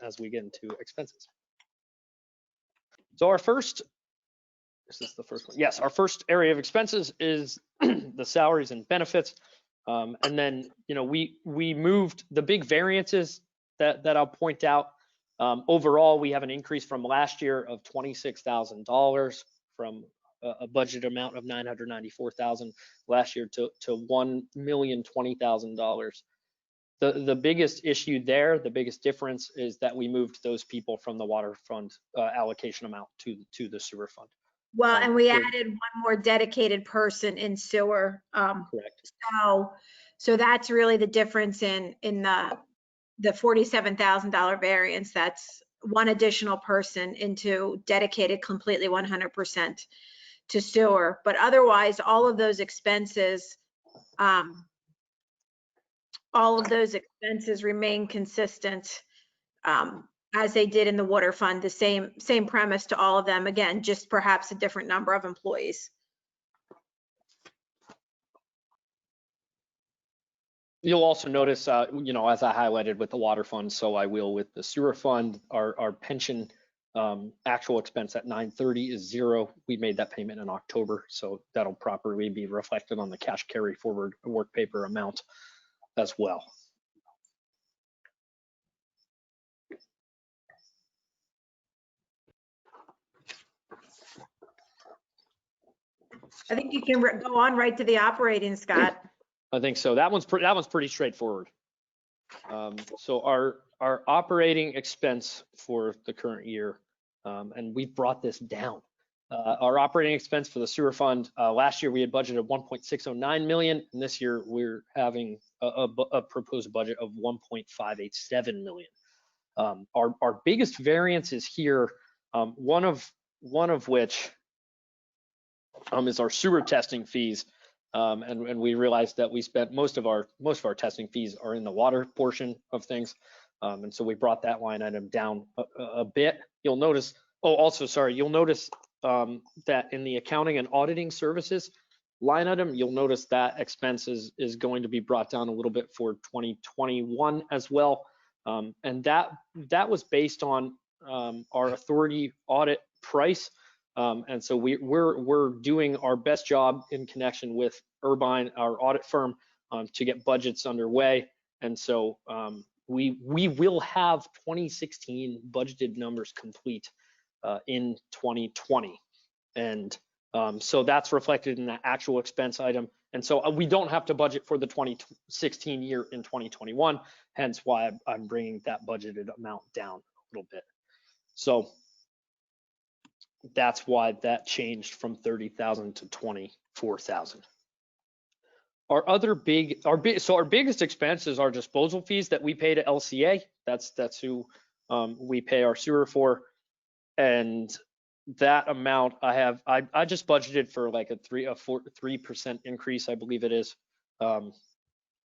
[SPEAKER 3] as we get into expenses. So this is the first one. Yes, our first area of expenses is the salaries and benefits. And then, you know, we moved the big variances that I'll point out. Overall, we have an increase from last year of $26,000 from a budget amount of $994,000 last year to $1,020,000. The biggest issue there, the biggest difference is that we moved those people from the water fund allocation amount to the sewer fund.
[SPEAKER 5] Well, and we
[SPEAKER 3] so-
[SPEAKER 5] added one more dedicated person in sewer.
[SPEAKER 3] Correct.
[SPEAKER 5] So that's really the difference in the $47,000 variance. That's one additional person into dedicated completely 100% to sewer. But otherwise, all of those expenses remain consistent as they did in the water fund. The same premise to all of them. Again, just perhaps a different number of employees.
[SPEAKER 3] You'll also notice, you know, as I highlighted with the water fund, so I will with the sewer fund, our pension actual expense at 9/30 is zero. We made that payment in October, so that'll properly be reflected on the cash carry forward work paper amount as well.
[SPEAKER 5] I think you can go on right to the operating, Scott.
[SPEAKER 3] I think so. That one's pretty straightforward. So our operating expense for the current year, and we brought this down. Our operating expense for the sewer fund, last year we had budgeted 1.609 million, and this year we're having a proposed budget of 1.587 million. Our biggest variance is here, one of which is our sewer testing fees, and we realized that we spent most of our testing fees are in the water portion of things, and so we brought that line item down a bit. You'll notice. Oh, also, sorry, you'll notice that in the accounting and auditing services line item, you'll notice that expense is going to be brought down a little bit for 2021 as well. And that was based on our authority audit price. And so we're doing our best job in connection with Irvine, our audit firm, to get budgets underway. And so we will have 2016 budgeted numbers complete in 2020. And so that's reflected in that actual expense item. And so we don't have to budget for the 2016 year in 2021, hence why I'm bringing that budgeted amount down a little bit. So that's why that changed from 30,000 to 24,000. Our biggest expense is our disposal fees that we pay to LCA. That's who we pay our sewer for. And that amount I just budgeted for like a 3% increase, I believe it is,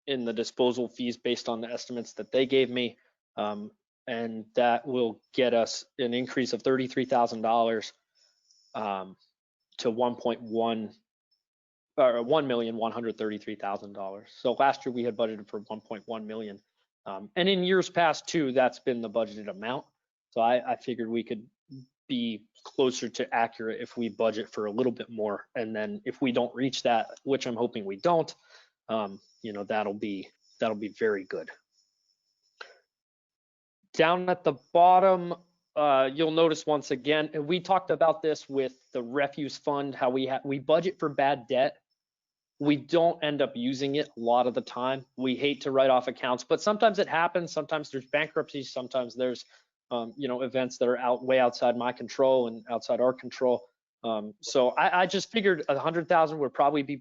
[SPEAKER 3] in the disposal fees based on the estimates that they gave me, and that will get us an increase of $33,000 to $1,133,000. So last year we had budgeted for 1.1 million, and in years past too, that's been the budgeted amount. So I figured we could be closer to accurate if we budget for a little bit more, and then if we don't reach that, which I'm hoping we don't, that'll be very good. Down at the bottom, you'll notice once again, and we talked about this with the refuse fund, how we budget for bad debt. We don't end up using it a lot of the time. We hate to write off accounts, but sometimes it happens. Sometimes there's bankruptcies. Sometimes there's events that are way outside my control and outside our control. So I just figured 100,000 would probably be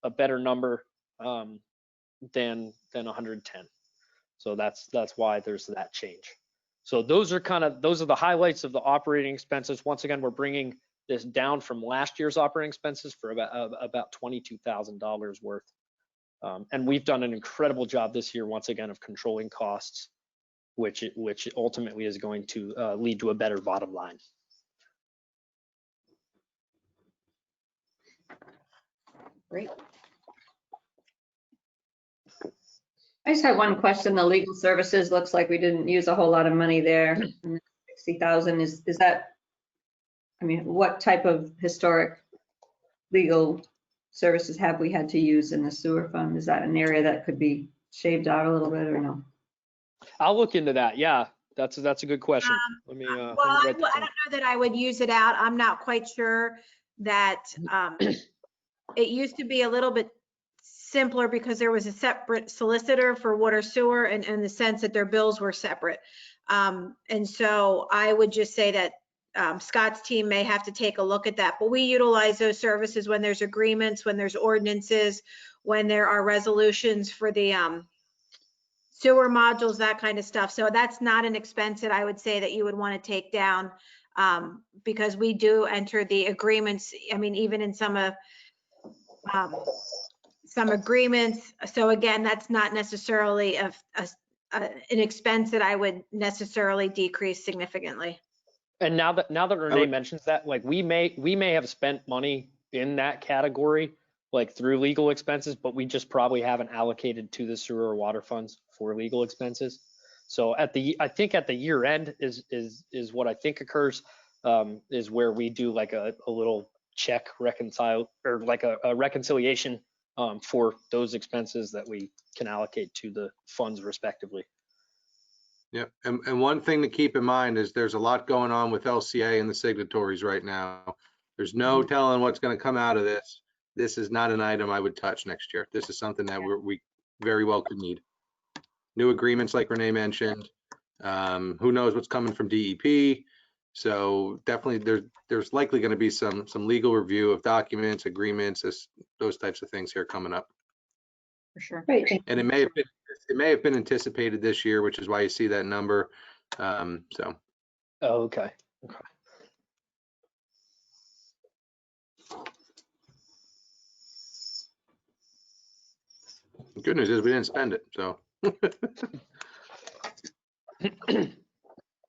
[SPEAKER 3] a better number than 110. So that's why there's that change. So those are the highlights of the operating expenses. Once again, we're bringing this down from last year's operating expenses for about $22,000 worth. And we've done an incredible job this year, once again, of controlling costs, which ultimately is going to lead to a better bottom line.
[SPEAKER 2] Great.
[SPEAKER 7] I just have one question. The legal services, looks like we didn't use a whole lot of money there. 60,000, is that, what type of historic legal services have we had to use in the sewer fund? Is that an area that could be shaved out a little bit or no?
[SPEAKER 3] I'll look into that. Yeah, that's a good question. Let me
[SPEAKER 5] I don't know that I would use it out. I'm not quite sure that it used to be a little bit simpler because there was a separate solicitor for water sewer, and in the sense that their bills were separate. And so I would just say that Scott's team may have to take a look at that, but we utilize those services when there's agreements, when there's ordinances, when there are resolutions for the sewer modules, that kind of stuff. So that's not an expense that I would say that you would want to take down, because we do enter the agreements. Even in some agreements. So again, that's not necessarily an expense that I would necessarily decrease significantly.
[SPEAKER 3] And now that Renee mentions that, like we may have spent money in that category, like through legal expenses, but we just probably haven't allocated to the sewer or water funds for legal expenses. So I think at the year end is what I think occurs, is where we do like a little check reconcile, or like a reconciliation for those expenses that we can allocate to the funds respectively.
[SPEAKER 4] Yeah, and one thing to keep in mind is there's a lot going on with LCA and the signatories right now. There's no telling what's going to come out of this. This is not an item I would touch next year. This is something that we very well could need. New agreements, like Renee mentioned. Who knows what's coming from DEP? So definitely there's likely going to be some legal review of documents, agreements, those types of things here coming up.
[SPEAKER 2] For sure.
[SPEAKER 7] Great, thank
[SPEAKER 4] And it may have been anticipated this year, which is why you see that number. So
[SPEAKER 3] Oh, okay. Okay.
[SPEAKER 4] the good news is we didn't spend it. So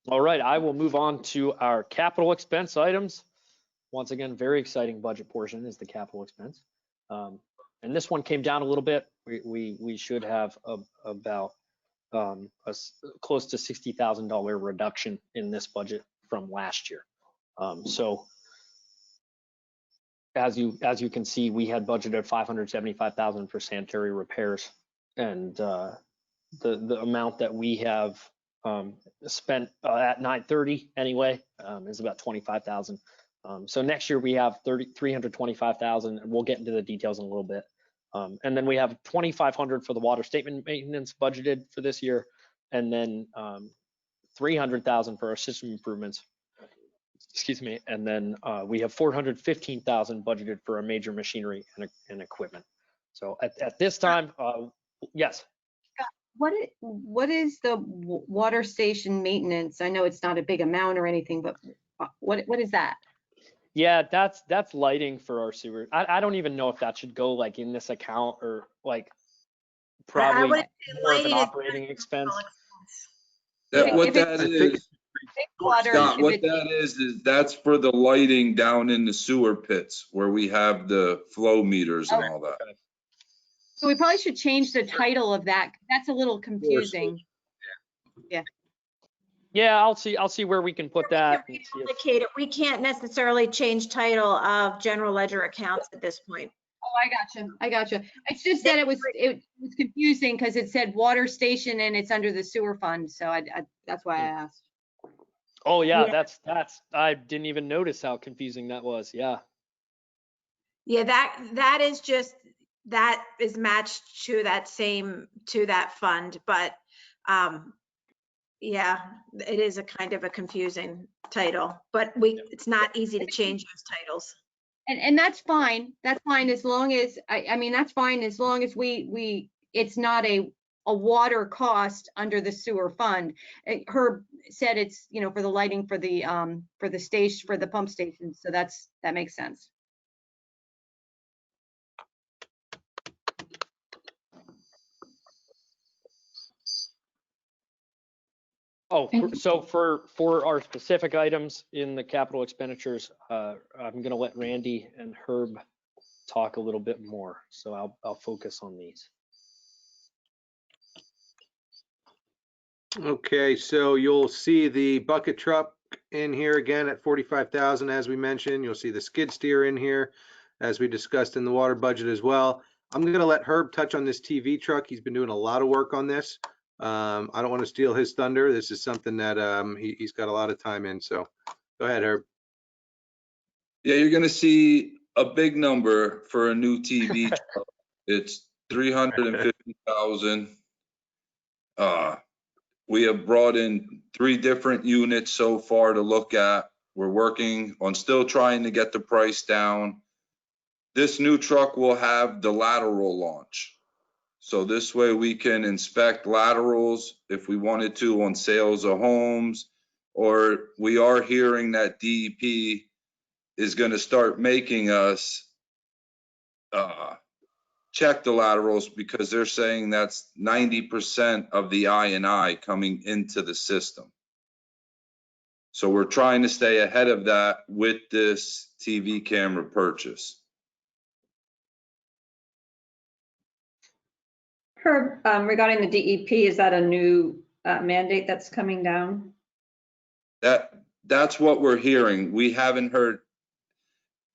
[SPEAKER 3] All right, I will move on to our capital expense items. Once again, very exciting budget portion is the capital expense. And this one came down a little bit. We should have about close to $60,000 reduction in this budget from last year. So as you can see, we had budgeted $575,000 for sanitary repairs, and the amount that we have spent at 9/30 anyway is about $25,000. So next year we have $325,000, and we'll get into the details in a little bit. And then we have $2,500 for the water statement maintenance budgeted for this year, and then $300,000 for our system improvements. Excuse me. And then we have $415,000 budgeted for our major machinery and equipment. So at this time, yes.
[SPEAKER 2] What is the water station maintenance? I know it's not a big amount or anything, but what is that?
[SPEAKER 3] Yeah, that's lighting for our sewer. I don't even know if that should go like in this account or like probably
[SPEAKER 5] wouldn't say
[SPEAKER 3] more of an
[SPEAKER 5] lighting is
[SPEAKER 3] operating expense.
[SPEAKER 8] What that
[SPEAKER 4] I think
[SPEAKER 8] is,
[SPEAKER 2] Water,
[SPEAKER 8] Scott,
[SPEAKER 2] if
[SPEAKER 8] what
[SPEAKER 2] it-
[SPEAKER 8] that is that's for the lighting down in the sewer pits where we have the flow meters and all that.
[SPEAKER 2] So we probably should change the title of that. That's a little confusing.
[SPEAKER 3] Yeah, I'll see where we can put that. and see if-
[SPEAKER 5] Indicate it. We can't necessarily change title of general ledger accounts at this point.
[SPEAKER 2] Oh, I gotcha. It's just that it was confusing because it said water station and it's under the sewer fund. So that's why I asked.
[SPEAKER 3] Oh yeah,
[SPEAKER 5] Yeah.
[SPEAKER 3] that's I didn't even notice how confusing that was. Yeah.
[SPEAKER 5] Yeah, that is just, that is matched to that fund, but yeah, it is a kind of a confusing title, but it's not easy to change those titles.
[SPEAKER 2] And that's fine. That's fine as long as, I mean, that's fine as long as it's not a water cost under the sewer fund. Herb said it's, for the lighting for the station, for the pump station. So that makes sense.
[SPEAKER 3] Oh, so for our specific items in the capital expenditures, I'm going to let Randy and Herb talk a little bit more. So I'll focus on these.
[SPEAKER 4] Okay, so you'll see the bucket truck in here again at 45,000, as we mentioned. You'll see the skid steer in here, as we discussed in the water budget as well. I'm going to let Herb touch on this TV truck. He's been doing a lot of work on this. I don't want to steal his thunder. This is something that he's got a lot of time in. So go ahead, Herb.
[SPEAKER 8] Yeah, you're gonna see a big number for a new TV truck. It's 350,000. We have brought in 3 different units so far to look at. We're working on still trying to get the price down. This new truck will have the lateral launch. So this way we can inspect laterals if we wanted to on sales of homes, or we are hearing that DEP is going to start making us check the laterals because they're saying that's 90% of the I&I coming into the system. So we're trying to stay ahead of that with this TV camera purchase.
[SPEAKER 7] Herb, regarding the DEP, is that a new mandate that's coming down?
[SPEAKER 8] That's what we're hearing. We haven't heard.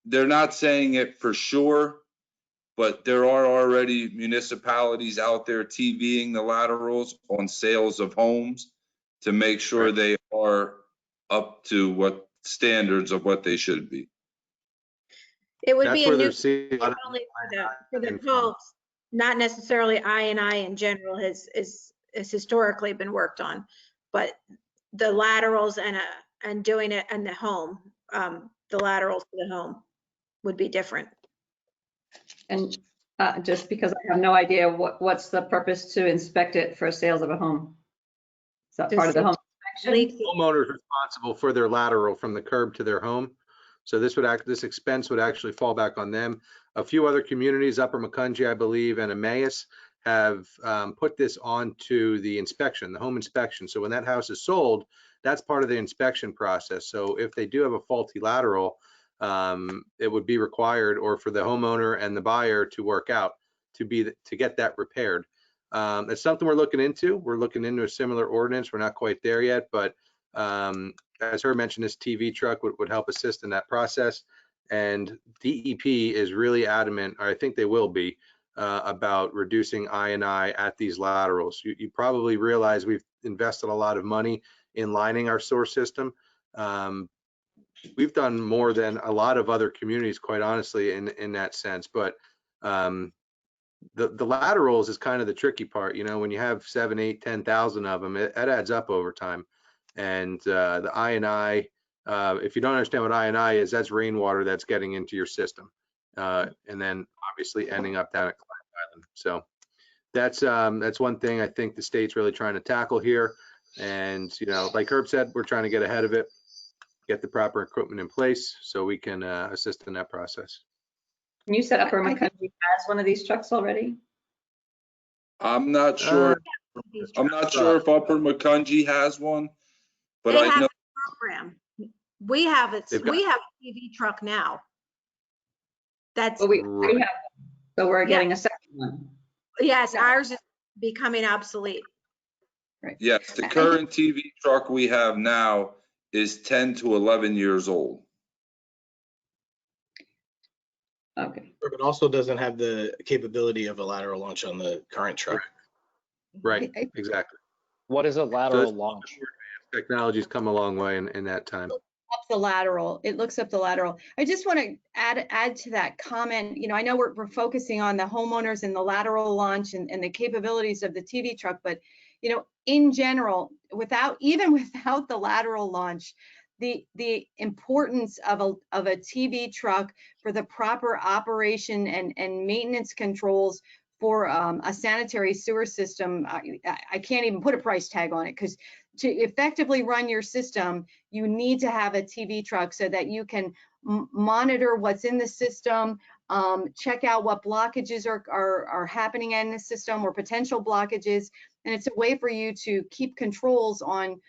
[SPEAKER 8] They're not saying it for sure, but there are already municipalities out there TVing the laterals on sales of homes to make sure they are up to what standards of what they should be.
[SPEAKER 5] It would
[SPEAKER 4] That's
[SPEAKER 5] be a
[SPEAKER 4] where
[SPEAKER 5] new
[SPEAKER 4] they're seeing a lot of
[SPEAKER 5] only for the
[SPEAKER 4] info.
[SPEAKER 5] pumps, not necessarily I in general has historically been worked on, but the laterals and doing it in the home, the laterals to the home would be different.
[SPEAKER 7] And just because I have no idea what's the purpose to inspect it for sales of a home? Is that
[SPEAKER 5] To
[SPEAKER 7] part of the
[SPEAKER 5] see
[SPEAKER 7] home inspection?
[SPEAKER 5] leaks.
[SPEAKER 4] Homeowners responsible for their lateral from the curb to their home. So this expense would actually fall back on them. A few other communities, Upper Macungie, I believe, and Emmaus have put this onto the inspection, the home inspection. So when that house is sold, that's part of the inspection process. So if they do have a faulty lateral, it would be required, or for the homeowner and the buyer to work out to get that repaired. It's something we're looking into. We're looking into a similar ordinance. We're not quite there yet, but as Herb mentioned, this TV truck would help assist in that process. And DEP is really adamant, or I think they will be, about reducing I&I at these laterals. You probably realize we've invested a lot of money in lining our sewer system. We've done more than a lot of other communities, quite honestly, in that sense. But the laterals is kind of the tricky part. You know, when you have 7, 8, 10,000 of them, it adds up over time. And the I&I, if you don't understand what I&I is, that's rainwater that's getting into your system, and then obviously ending up down at Clyde Island. So that's one thing I think the state's really trying to tackle here. And you know, like Herb said, we're trying to get ahead of it, get the proper equipment in place so we can assist in that process.
[SPEAKER 7] And you said Upper Macungie has one of these trucks already?
[SPEAKER 8] I'm not sure. I'm not sure if Upper Macungie has one, but
[SPEAKER 5] They
[SPEAKER 8] I
[SPEAKER 5] have
[SPEAKER 8] know
[SPEAKER 5] a program. We have it.
[SPEAKER 4] They've got-
[SPEAKER 5] We have a TV truck now. That's,
[SPEAKER 7] Well, we
[SPEAKER 4] Right.
[SPEAKER 7] have, so we're getting a second one.
[SPEAKER 5] yes, ours is becoming obsolete.
[SPEAKER 7] Right.
[SPEAKER 8] yes, the current TV truck we have now is 10 to 11 years old.
[SPEAKER 7] Okay.
[SPEAKER 6] But it also doesn't have the capability of a lateral launch on the current truck.
[SPEAKER 4] Right, exactly.
[SPEAKER 3] What is a
[SPEAKER 4] So
[SPEAKER 3] lateral
[SPEAKER 4] this
[SPEAKER 3] launch?
[SPEAKER 4] technology's come a long way in that time.
[SPEAKER 2] Up the lateral. It looks up the lateral. I just want to add to that comment. You know, I know we're focusing on the homeowners and the lateral launch and the capabilities of the TV truck, but you know, in general, even without the lateral launch, the importance of a TV truck for the proper operation and maintenance controls for a sanitary sewer system, I can't even put a price tag on it, because to effectively run your system, you need to have a TV truck so that you can monitor what's in the system, check out what blockages are happening in the system or potential blockages. And it's a way for you to keep controls on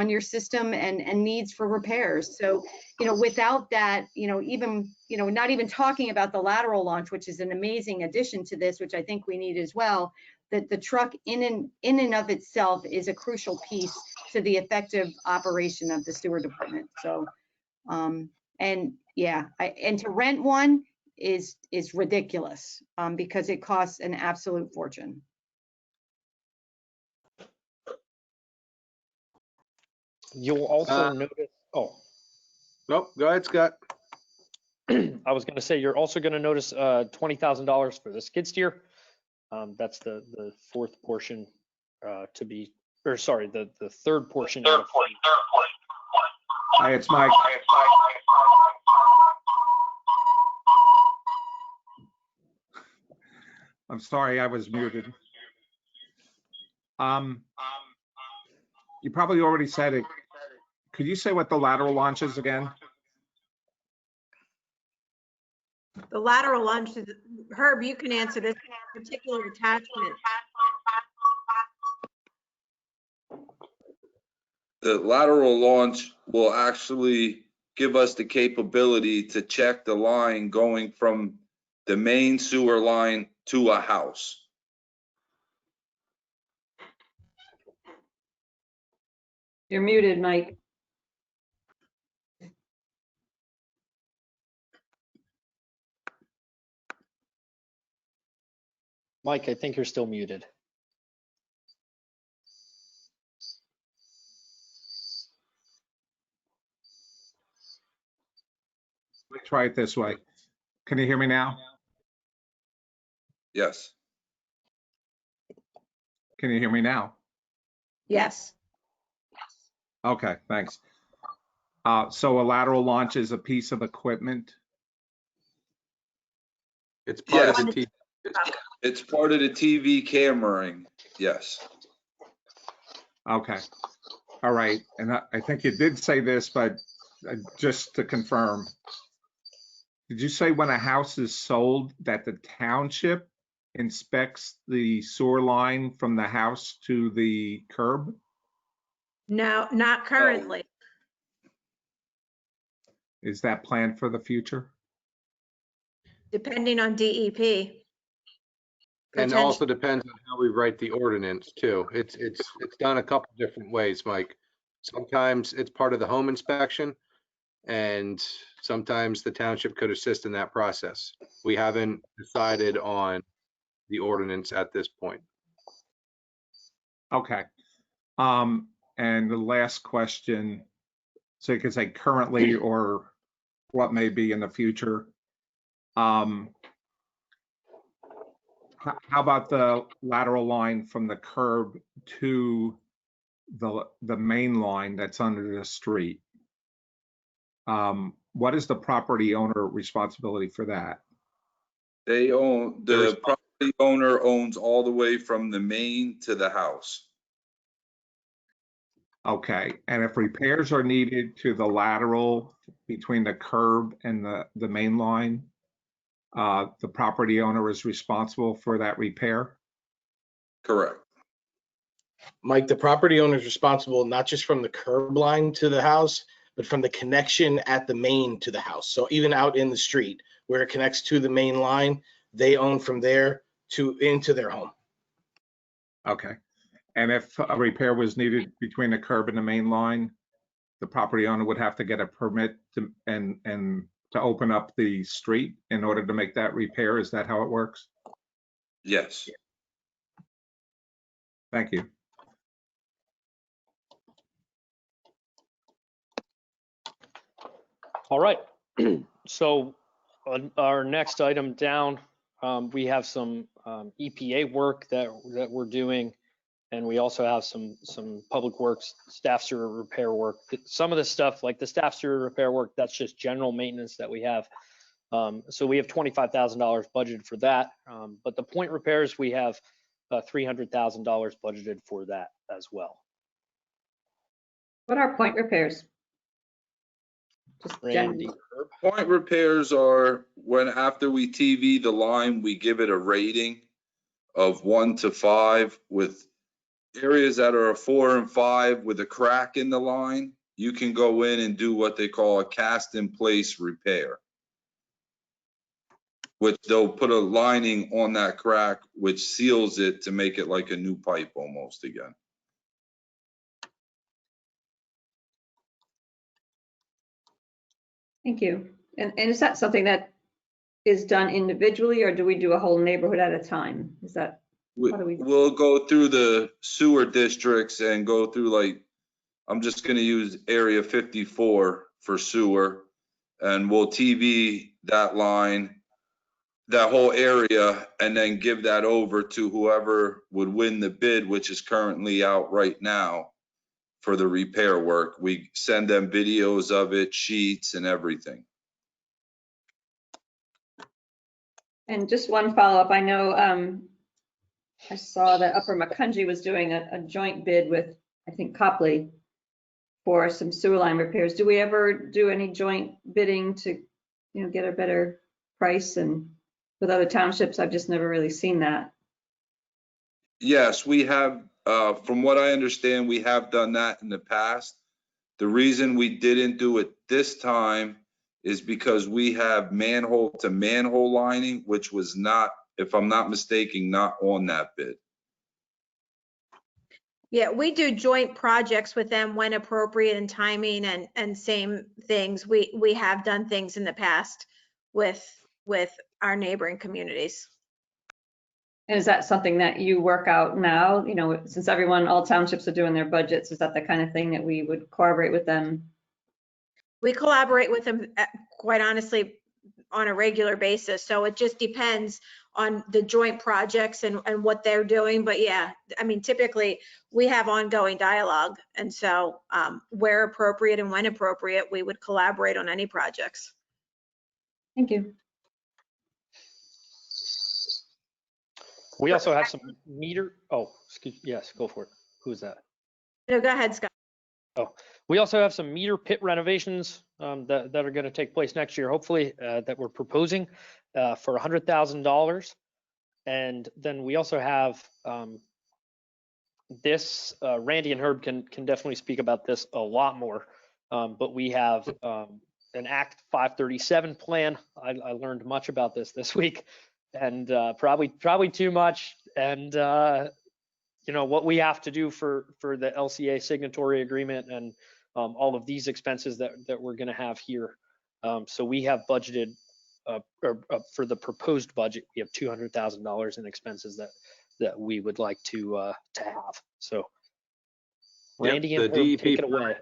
[SPEAKER 2] your system and needs for repairs. So, you know, without that, you know, even, you know, not even talking about the lateral launch, which is an amazing addition to this, which I think we need as well, that the truck in and of itself is a crucial piece to the effective operation of the sewer department. So, and yeah, and to rent one is ridiculous, because it costs an absolute fortune.
[SPEAKER 3] You'll also notice, oh,
[SPEAKER 4] Nope, go ahead, Scott.
[SPEAKER 3] I was going to say, you're also going to notice $20,000 for the skid steer. That's the fourth portion to be, or sorry, the third portion.
[SPEAKER 9] Hi, it's Mike. I'm sorry, I was muted. You probably already said it. Could you say what the lateral launch is again?
[SPEAKER 5] The lateral launch is, Herb, you can answer this particular attachment.
[SPEAKER 8] The lateral launch will actually give us the capability to check the line going from the main sewer line to a house.
[SPEAKER 7] You're muted, Mike.
[SPEAKER 3] Mike, I think you're still muted.
[SPEAKER 9] Let me try it this way. Can you hear me now?
[SPEAKER 8] Yes.
[SPEAKER 9] Can you hear me now?
[SPEAKER 5] Yes.
[SPEAKER 9] Okay, thanks. So a lateral launch is a piece of equipment?
[SPEAKER 4] It's part of
[SPEAKER 8] Yes.
[SPEAKER 4] the T.
[SPEAKER 8] It's part of the TV cameraing. Yes.
[SPEAKER 9] Okay. All right. And I think you did say this, but just to confirm, did you say when a house is sold that the township inspects the sewer line from the house to the curb?
[SPEAKER 5] No, not currently.
[SPEAKER 9] Is that planned for the future?
[SPEAKER 5] Depending on DEP.
[SPEAKER 4] And also depends on how we write the ordinance too. It's done a couple different ways, Mike. Sometimes it's part of the home inspection, and sometimes the township could assist in that process. We haven't decided on the ordinance at this point.
[SPEAKER 9] Okay. And the last question, so you can say currently or what may be in the future. How about the lateral line from the curb to the main line that's under the street? What is the property owner responsibility for that?
[SPEAKER 8] The property owner owns all the way from the main to the house.
[SPEAKER 9] Okay, and if repairs are needed to the lateral between the curb and the main line, the property owner is responsible for that repair?
[SPEAKER 8] Correct.
[SPEAKER 10] Mike, the property owner is responsible not just from the curb line to the house, but from the connection at the main to the house. So even out in the street where it connects to the main line, they own from there to into their home.
[SPEAKER 9] Okay, and if a repair was needed between the curb and the main line, the property owner would have to get a permit to to open up the street in order to make that repair. Is that how it works?
[SPEAKER 8] Yes.
[SPEAKER 9] Thank you.
[SPEAKER 3] All right. So on our next item down, we have some EPA work that we're doing, and we also have some public works staff sewer repair work. Some of the stuff, like the staff sewer repair work, that's just general maintenance that we have. So we have $25,000 budgeted for that. But the point repairs, we have $300,000 budgeted for that as well.
[SPEAKER 7] What are point repairs? Just
[SPEAKER 3] Randy.
[SPEAKER 7] generally.
[SPEAKER 8] Point repairs are when after we TV the line, we give it a rating of 1 to 5 with areas that are a 4 and 5 with a crack in the line. You can go in and do what they call a cast in place repair, which they'll put a lining on that crack, which seals it to make it like a new pipe almost again.
[SPEAKER 7] Thank you. And is that something that is done individually, or do we do a whole neighborhood at a time? Is that, how do we?
[SPEAKER 8] We'll go through the sewer districts and go through, like, I'm just gonna use area 54 for sewer, and we'll TV that line, that whole area, and then give that over to whoever would win the bid, which is currently out right now for the repair work. We send them videos of it, sheets and everything.
[SPEAKER 7] And just one follow-up, I know I saw that Upper Macungie was doing a joint bid with, I think, Copley for some sewer line repairs. Do we ever do any joint bidding to, get a better price? And with other townships, I've just never really seen that.
[SPEAKER 8] Yes, we have, from what I understand, we have done that in the past. The reason we didn't do it this time is because we have manhole to manhole lining, which was not, if I'm not mistaken, not on that bid.
[SPEAKER 5] Yeah, we do joint projects with them when appropriate and timing and same things. We have done things in the past with our neighboring communities.
[SPEAKER 7] And is that something that you work out now? Since all townships are doing their budgets, is that the kind of thing that we would collaborate with them?
[SPEAKER 5] We collaborate with them, quite honestly, on a regular basis. So it just depends on the joint projects and what they're doing. But yeah, I mean, typically we have ongoing dialogue. And so where appropriate and when appropriate, we would collaborate on any projects.
[SPEAKER 7] Thank you.
[SPEAKER 3] We also have some meter, oh, excuse, yes, go for it. Who's that?
[SPEAKER 5] No, go ahead, Scott.
[SPEAKER 3] We also have some meter pit renovations that are going to take place next year, hopefully, that we're proposing for $100,000. And then we also have this, Randy and Herb can definitely speak about this a lot more, but we have an Act 537 plan. I learned much about this week, and probably too much. And you know what we have to do for the LCA signatory agreement and all of these expenses that we're going to have here. So we have budgeted for the proposed budget, we have $200,000 in expenses that we would like to have. So Randy and Herb, take it away.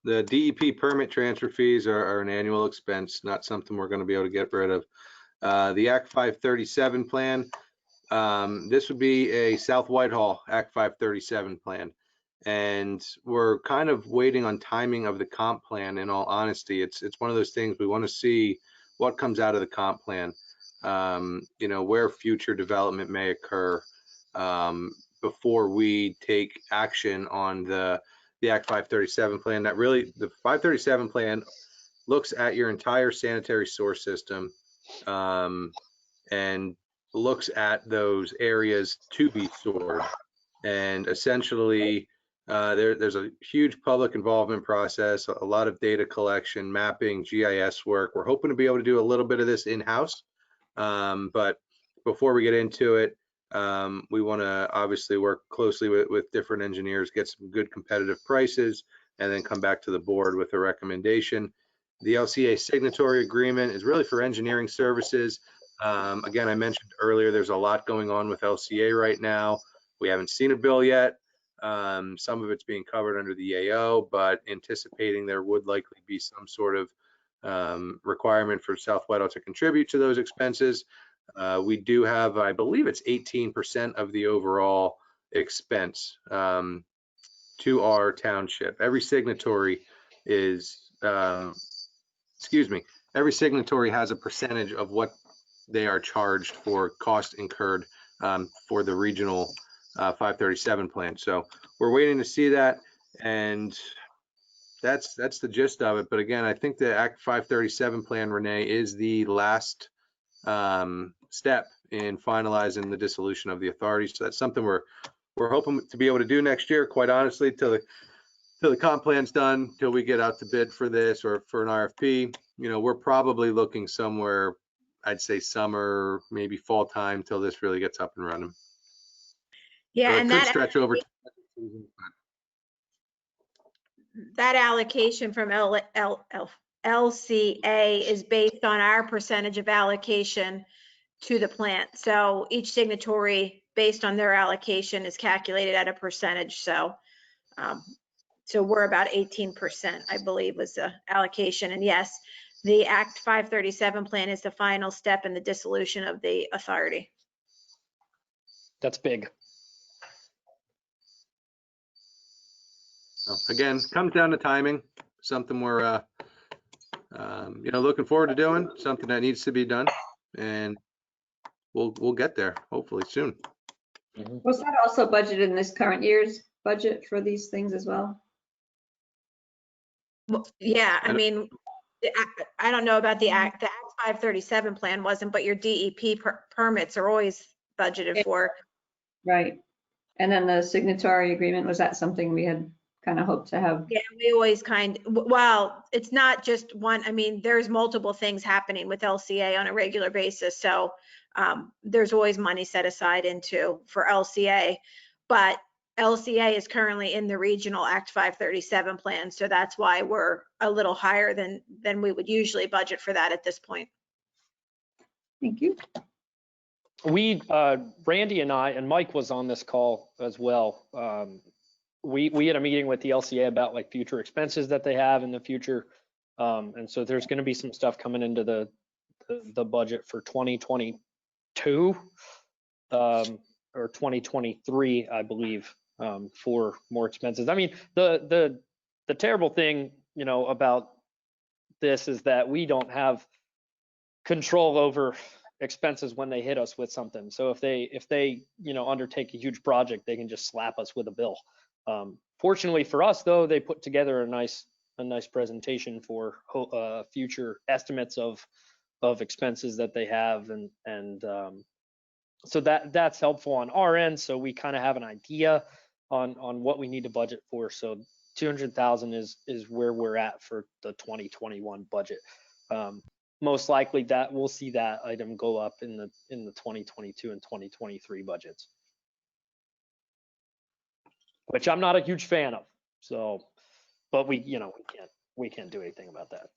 [SPEAKER 4] The DEP permit transfer fees are an annual expense, not something we're going to be able to get rid of. The Act 537 plan, this would be a South Whitehall Act 537 plan. And we're kind of waiting on timing of the comp plan. In all honesty, it's one of those things we want to see what comes out of the comp plan, you know, where future development may occur before we take action on the Act 537 plan. That really, the 537 plan looks at your entire sanitary source system and looks at those areas to be stored. And essentially, there's a huge public involvement process, a lot of data collection, mapping, GIS work. We're hoping to be able to do a little bit of this in-house, but before we get into it, we want to obviously work closely with different engineers, get some good competitive prices, and then come back to the board with a recommendation. The LCA signatory agreement is really for engineering services. Again, I mentioned earlier, there's a lot going on with LCA right now. We haven't seen a bill yet. Some of it's being covered under the AO, but anticipating there would likely be some sort of requirement for South Whitehall to contribute to those expenses. We do have, I believe it's 18% of the overall expense to our township. Every signatory is, every signatory has a percentage of what they are charged for cost incurred for the regional 537 plan. So we're waiting to see that, and that's the gist of it. But again, I think the Act 537 plan, Renee, is the last step in finalizing the dissolution of the authority. So that's something we're hoping to be able to do next year, quite honestly, till the comp plan's done, till we get out to bid for this or for an RFP. You know, we're probably looking somewhere, I'd say summer, maybe fall time, till this really gets up and running.
[SPEAKER 5] Yeah,
[SPEAKER 4] So
[SPEAKER 5] and
[SPEAKER 4] it could stretch over.
[SPEAKER 5] that allocation from LCA is based on our percentage of allocation to the plant. So each signatory, based on their allocation, is calculated at a percentage. So so we're about 18%, I believe, was the allocation. And yes, the Act 537 plan is the final step in the dissolution of the authority.
[SPEAKER 3] That's big.
[SPEAKER 4] So again, comes down to timing. Something we're you know, looking forward to doing. Something that needs to be done, and we'll get there hopefully soon.
[SPEAKER 7] Was that also budgeted in this current year's budget for these things as well?
[SPEAKER 5] Yeah, I mean, I don't know about the Act 537 plan wasn't, but your DEP permits are always budgeted for.
[SPEAKER 7] Right. And then the signatory agreement, was that something we had kind of hoped to have?
[SPEAKER 5] Yeah, we always well, it's not just one. I mean, there's multiple things happening with LCA on a regular basis. So there's always money set aside for LCA, but LCA is currently in the regional Act 537 plan. So that's why we're a little higher than we would usually budget for that at this point.
[SPEAKER 7] Thank you.
[SPEAKER 3] We, Randy and I, and Mike was on this call as well. We had a meeting with the LCA about like future expenses that they have in the future. And so there's going to be some stuff coming into the budget for 2022 or 2023, I believe, for more expenses. I mean, the terrible thing, you know, about this is that we don't have control over expenses when they hit us with something. So if they you know, undertake a huge project, they can just slap us with a bill. Fortunately for us, though, they put together a nice presentation for future estimates of expenses that they have, and so that's helpful on our end. So we kind of have an idea on what we need to budget for. So 200,000 is where we're at for the 2021 budget. Most likely that we'll see that item go up in the 2022 and 2023 budgets, which I'm not a huge fan of. So, but we can't do anything about that.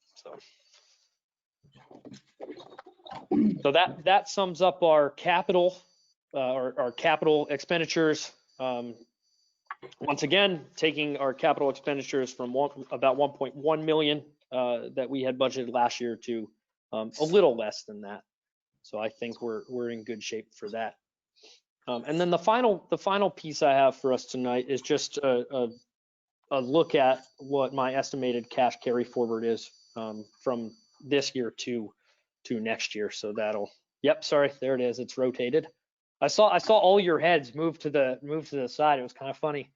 [SPEAKER 3] So that sums up our capital our capital expenditures. Once again, taking our capital expenditures from about 1.1 million that we had budgeted last year to a little less than that. So I think we're in good shape for that. And then the final piece I have for us tonight is just a look at what my estimated cash carry forward is from this year to next year. So that'll, yep, sorry, there it is. It's rotated. I saw all your heads move to the side. It was kind of funny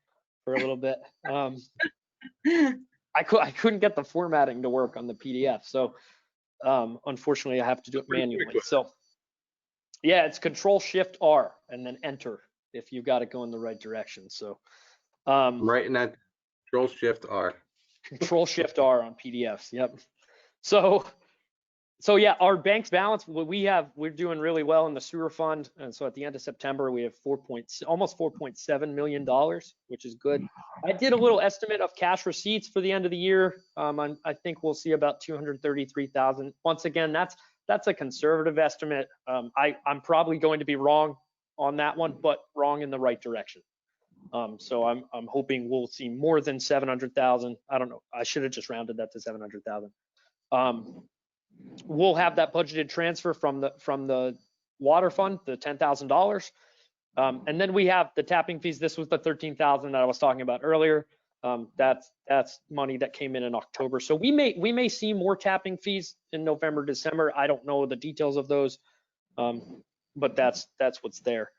[SPEAKER 3] for a little bit. I couldn't get the formatting to work on the PDF, so unfortunately I have to do it manually. So yeah, it's Control-Shift-R and then Enter if you've got it going the right direction. So
[SPEAKER 4] I'm writing that Control-Shift-R.
[SPEAKER 3] Control-Shift-R on PDFs. Yep. So yeah, our bank's balance, we're doing really well in the sewer fund, and so at the end of September we have almost $4.7 million, which is good. I did a little estimate of cash receipts for the end of the year. I think we'll see about 233,000. Once again, that's a conservative estimate. I'm probably going to be wrong on that one, but wrong in the right direction. So I'm hoping we'll see more than 700,000. I don't know. I should have just rounded that to 700,000. We'll have that budgeted transfer from the water fund, the $10,000, and then we have the tapping fees. This was the 13,000 that I was talking about earlier. That's money that came in October. So we may see more tapping fees in November, December. I don't know the details of those, but that's what's there.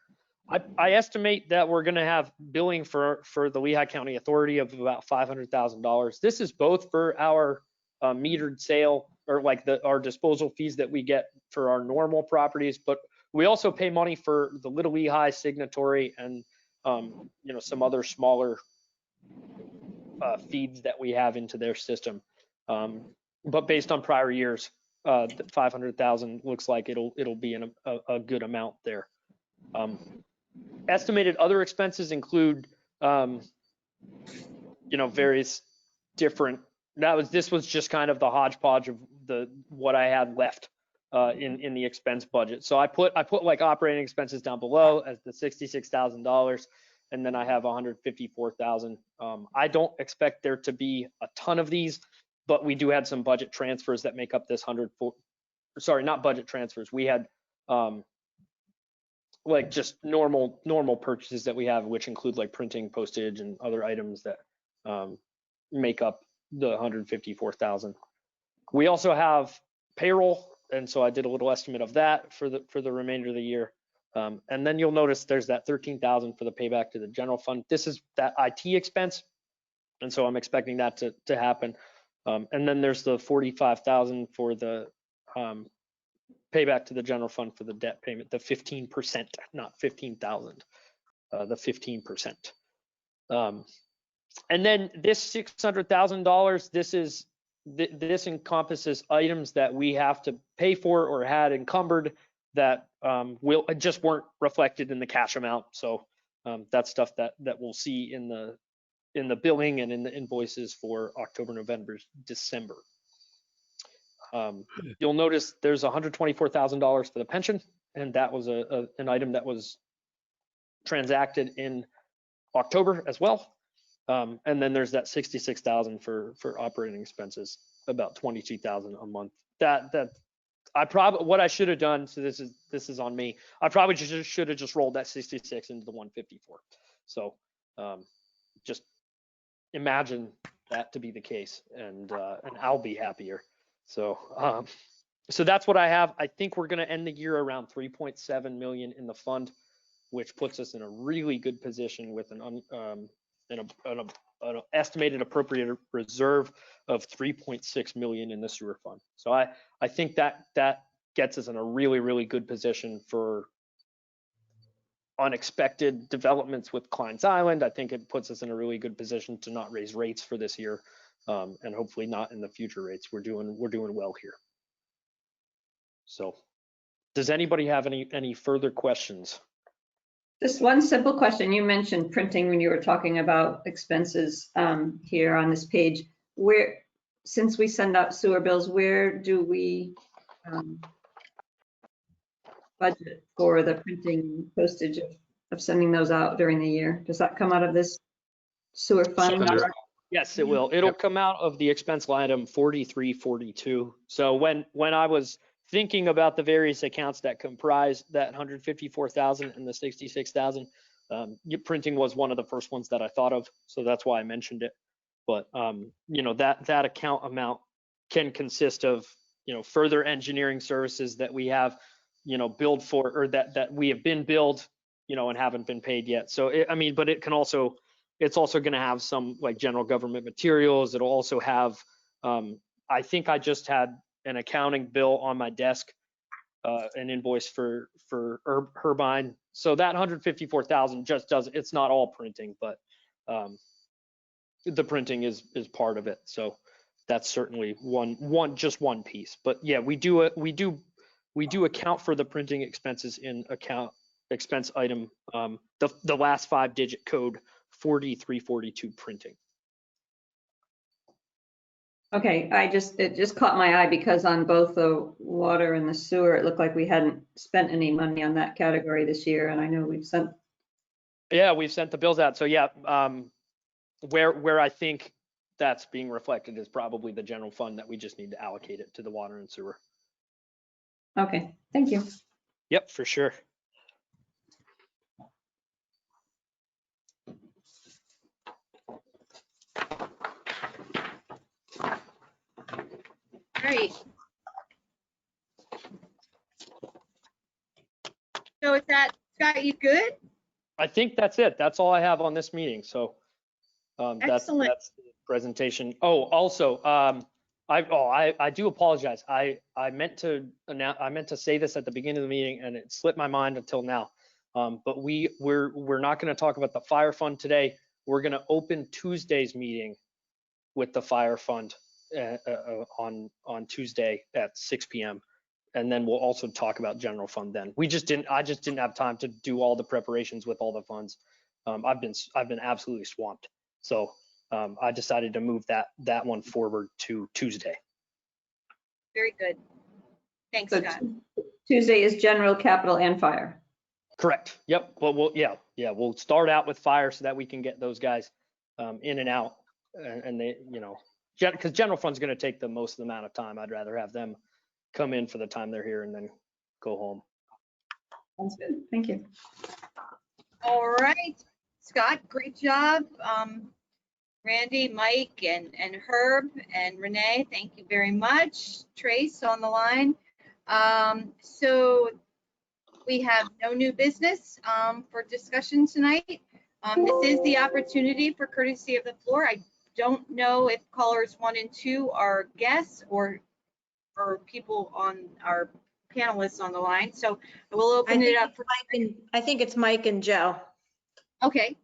[SPEAKER 3] I estimate that we're going to have billing for the Lehigh County Authority of about $500,000. This is both for our metered sale, or like our disposal fees that we get for our normal properties, but we also pay money for the Little Lehigh Signatory and some other smaller feeds that we have into their system. But based on prior years, the 500,000 looks like it'll be a good amount there. Estimated other expenses include various different. This was just kind of the hodgepodge of what I had left in the expense budget. So I put like operating expenses down below as the $66,000, and then I have 154,000. I don't expect there to be a ton of these, but we do have some budget transfers that make up this 104. Sorry, not budget transfers. We had like just normal purchases that we have, which include like printing, postage, and other items that make up the 154,000. We also have payroll, and so I did a little estimate of that for the remainder of the year. And then you'll notice there's that 13,000 for the payback to the general fund. This is that IT expense, and so I'm expecting that to happen. And then there's the 45,000 for the payback to the general fund for the debt payment, the 15%, not 15,000, the 15%. And then this $600,000, this encompasses items that we have to pay for or had encumbered that just weren't reflected in the cash amount. So that's stuff that we'll see in the billing and in the invoices for October, November, December. You'll notice there's $124,000 for the pension, and that was an item that was transacted in October as well. And then there's that 66,000 for operating expenses. about 22,000 a month. That what I should have done, so this is on me. I probably should have just rolled that 66 into the 154. So just imagine that to be the case, and I'll be happier. So so that's what I have. I think we're going to end the year around 3.7 million in the fund, which puts us in a really good position with an estimated appropriate reserve of 3.6 million in the sewer fund. So I think that gets us in a really, really good position for unexpected developments with Klein's Island. I think it puts us in a really good position to not raise rates for this year, and hopefully not in the future rates. We're doing well here. So does anybody have any further questions?
[SPEAKER 7] Just one simple question. You mentioned printing when you were talking about expenses here on this page. Where, since we send out sewer bills, where do we budget for the printing postage of sending those out during the year? Does that come out of this sewer fund?
[SPEAKER 3] Yes, it will. It'll come out of the expense line item 4342. So when I was thinking about the various accounts that comprise that 154,000 and the 66,000, printing was one of the first ones that I thought of. So that's why I mentioned it. But you know, that account amount can consist of, you know, further engineering services that we have, you know, billed for, or that we have been billed, you know, and haven't been paid yet. So I mean, but it can also, it's also going to have some like general government materials. It'll also have, I think I just had an accounting bill on my desk, an invoice for Herbine. So that 154,000 just doesn't, it's not all printing, but the printing is part of it. So that's certainly just one piece. But yeah, we do account for the printing expenses in expense item, the last 5-digit code 4342 printing.
[SPEAKER 7] Okay, it just caught my eye because on both the water and the sewer, it looked like we hadn't spent any money on that category this year, and I know we've sent.
[SPEAKER 3] Yeah, we've sent the bills out. So yeah, where I think that's being reflected is probably the general fund that we just need to allocate it to the water and sewer.
[SPEAKER 7] Okay, thank you.
[SPEAKER 3] Yep, for sure.
[SPEAKER 2] Great. So is that, Scott, you good?
[SPEAKER 3] I think that's it. That's all I have on this meeting. So that's the presentation. Oh, also, I do apologize. I meant to say this at the beginning of the meeting and it slipped my mind until now. But we're not going to talk about the fire fund today. We're going to open Tuesday's meeting with the fire fund on Tuesday at 6 p.m. And then we'll also talk about general fund then. I just didn't have time to do all the preparations with all the funds. I've been absolutely swamped. So I decided to move that one forward to Tuesday.
[SPEAKER 2] Very good. Thanks,
[SPEAKER 7] So
[SPEAKER 2] Scott.
[SPEAKER 7] Tuesday is general, capital, and fire.
[SPEAKER 3] Correct. Yep. Well, we'll start out with fire so that we can get those guys in and out, and they, you know, because general fund's going to take the most amount of time. I'd rather have them come in for the time they're here and then go home.
[SPEAKER 7] Sounds good. Thank you.
[SPEAKER 2] All right, Scott, great job. Randy, Mike, and Herb, and Renee, thank you very much. Trace on the line. So we have no new business for discussion tonight. This is the opportunity for courtesy of the floor. I don't know if callers 1 and 2 are guests or people on our panelists on the line. So I will open it up for.
[SPEAKER 5] I think it's Mike and Joe.
[SPEAKER 2] Okay.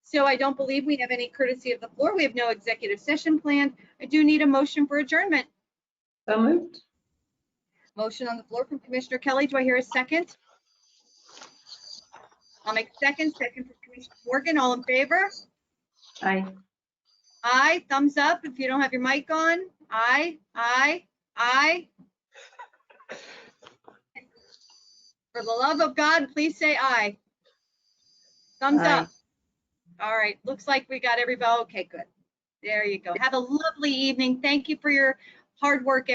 [SPEAKER 2] So I don't believe we have any courtesy of the floor. We have no executive session planned. I do need a motion for adjournment.
[SPEAKER 7] So moved.
[SPEAKER 2] Motion on the floor from Commissioner Kelly. Do I hear a second? I'll make second from Commissioner Morgan. All in favor?
[SPEAKER 7] Aye.
[SPEAKER 2] Aye. Thumbs up if you don't have your mic on. Aye. Aye. Aye. For the love of God, please say aye. Thumbs
[SPEAKER 7] Aye.
[SPEAKER 2] up. All right. Looks like we got everybody. Okay, good. There you go. Have a lovely evening. Thank you for your
[SPEAKER 5] hard work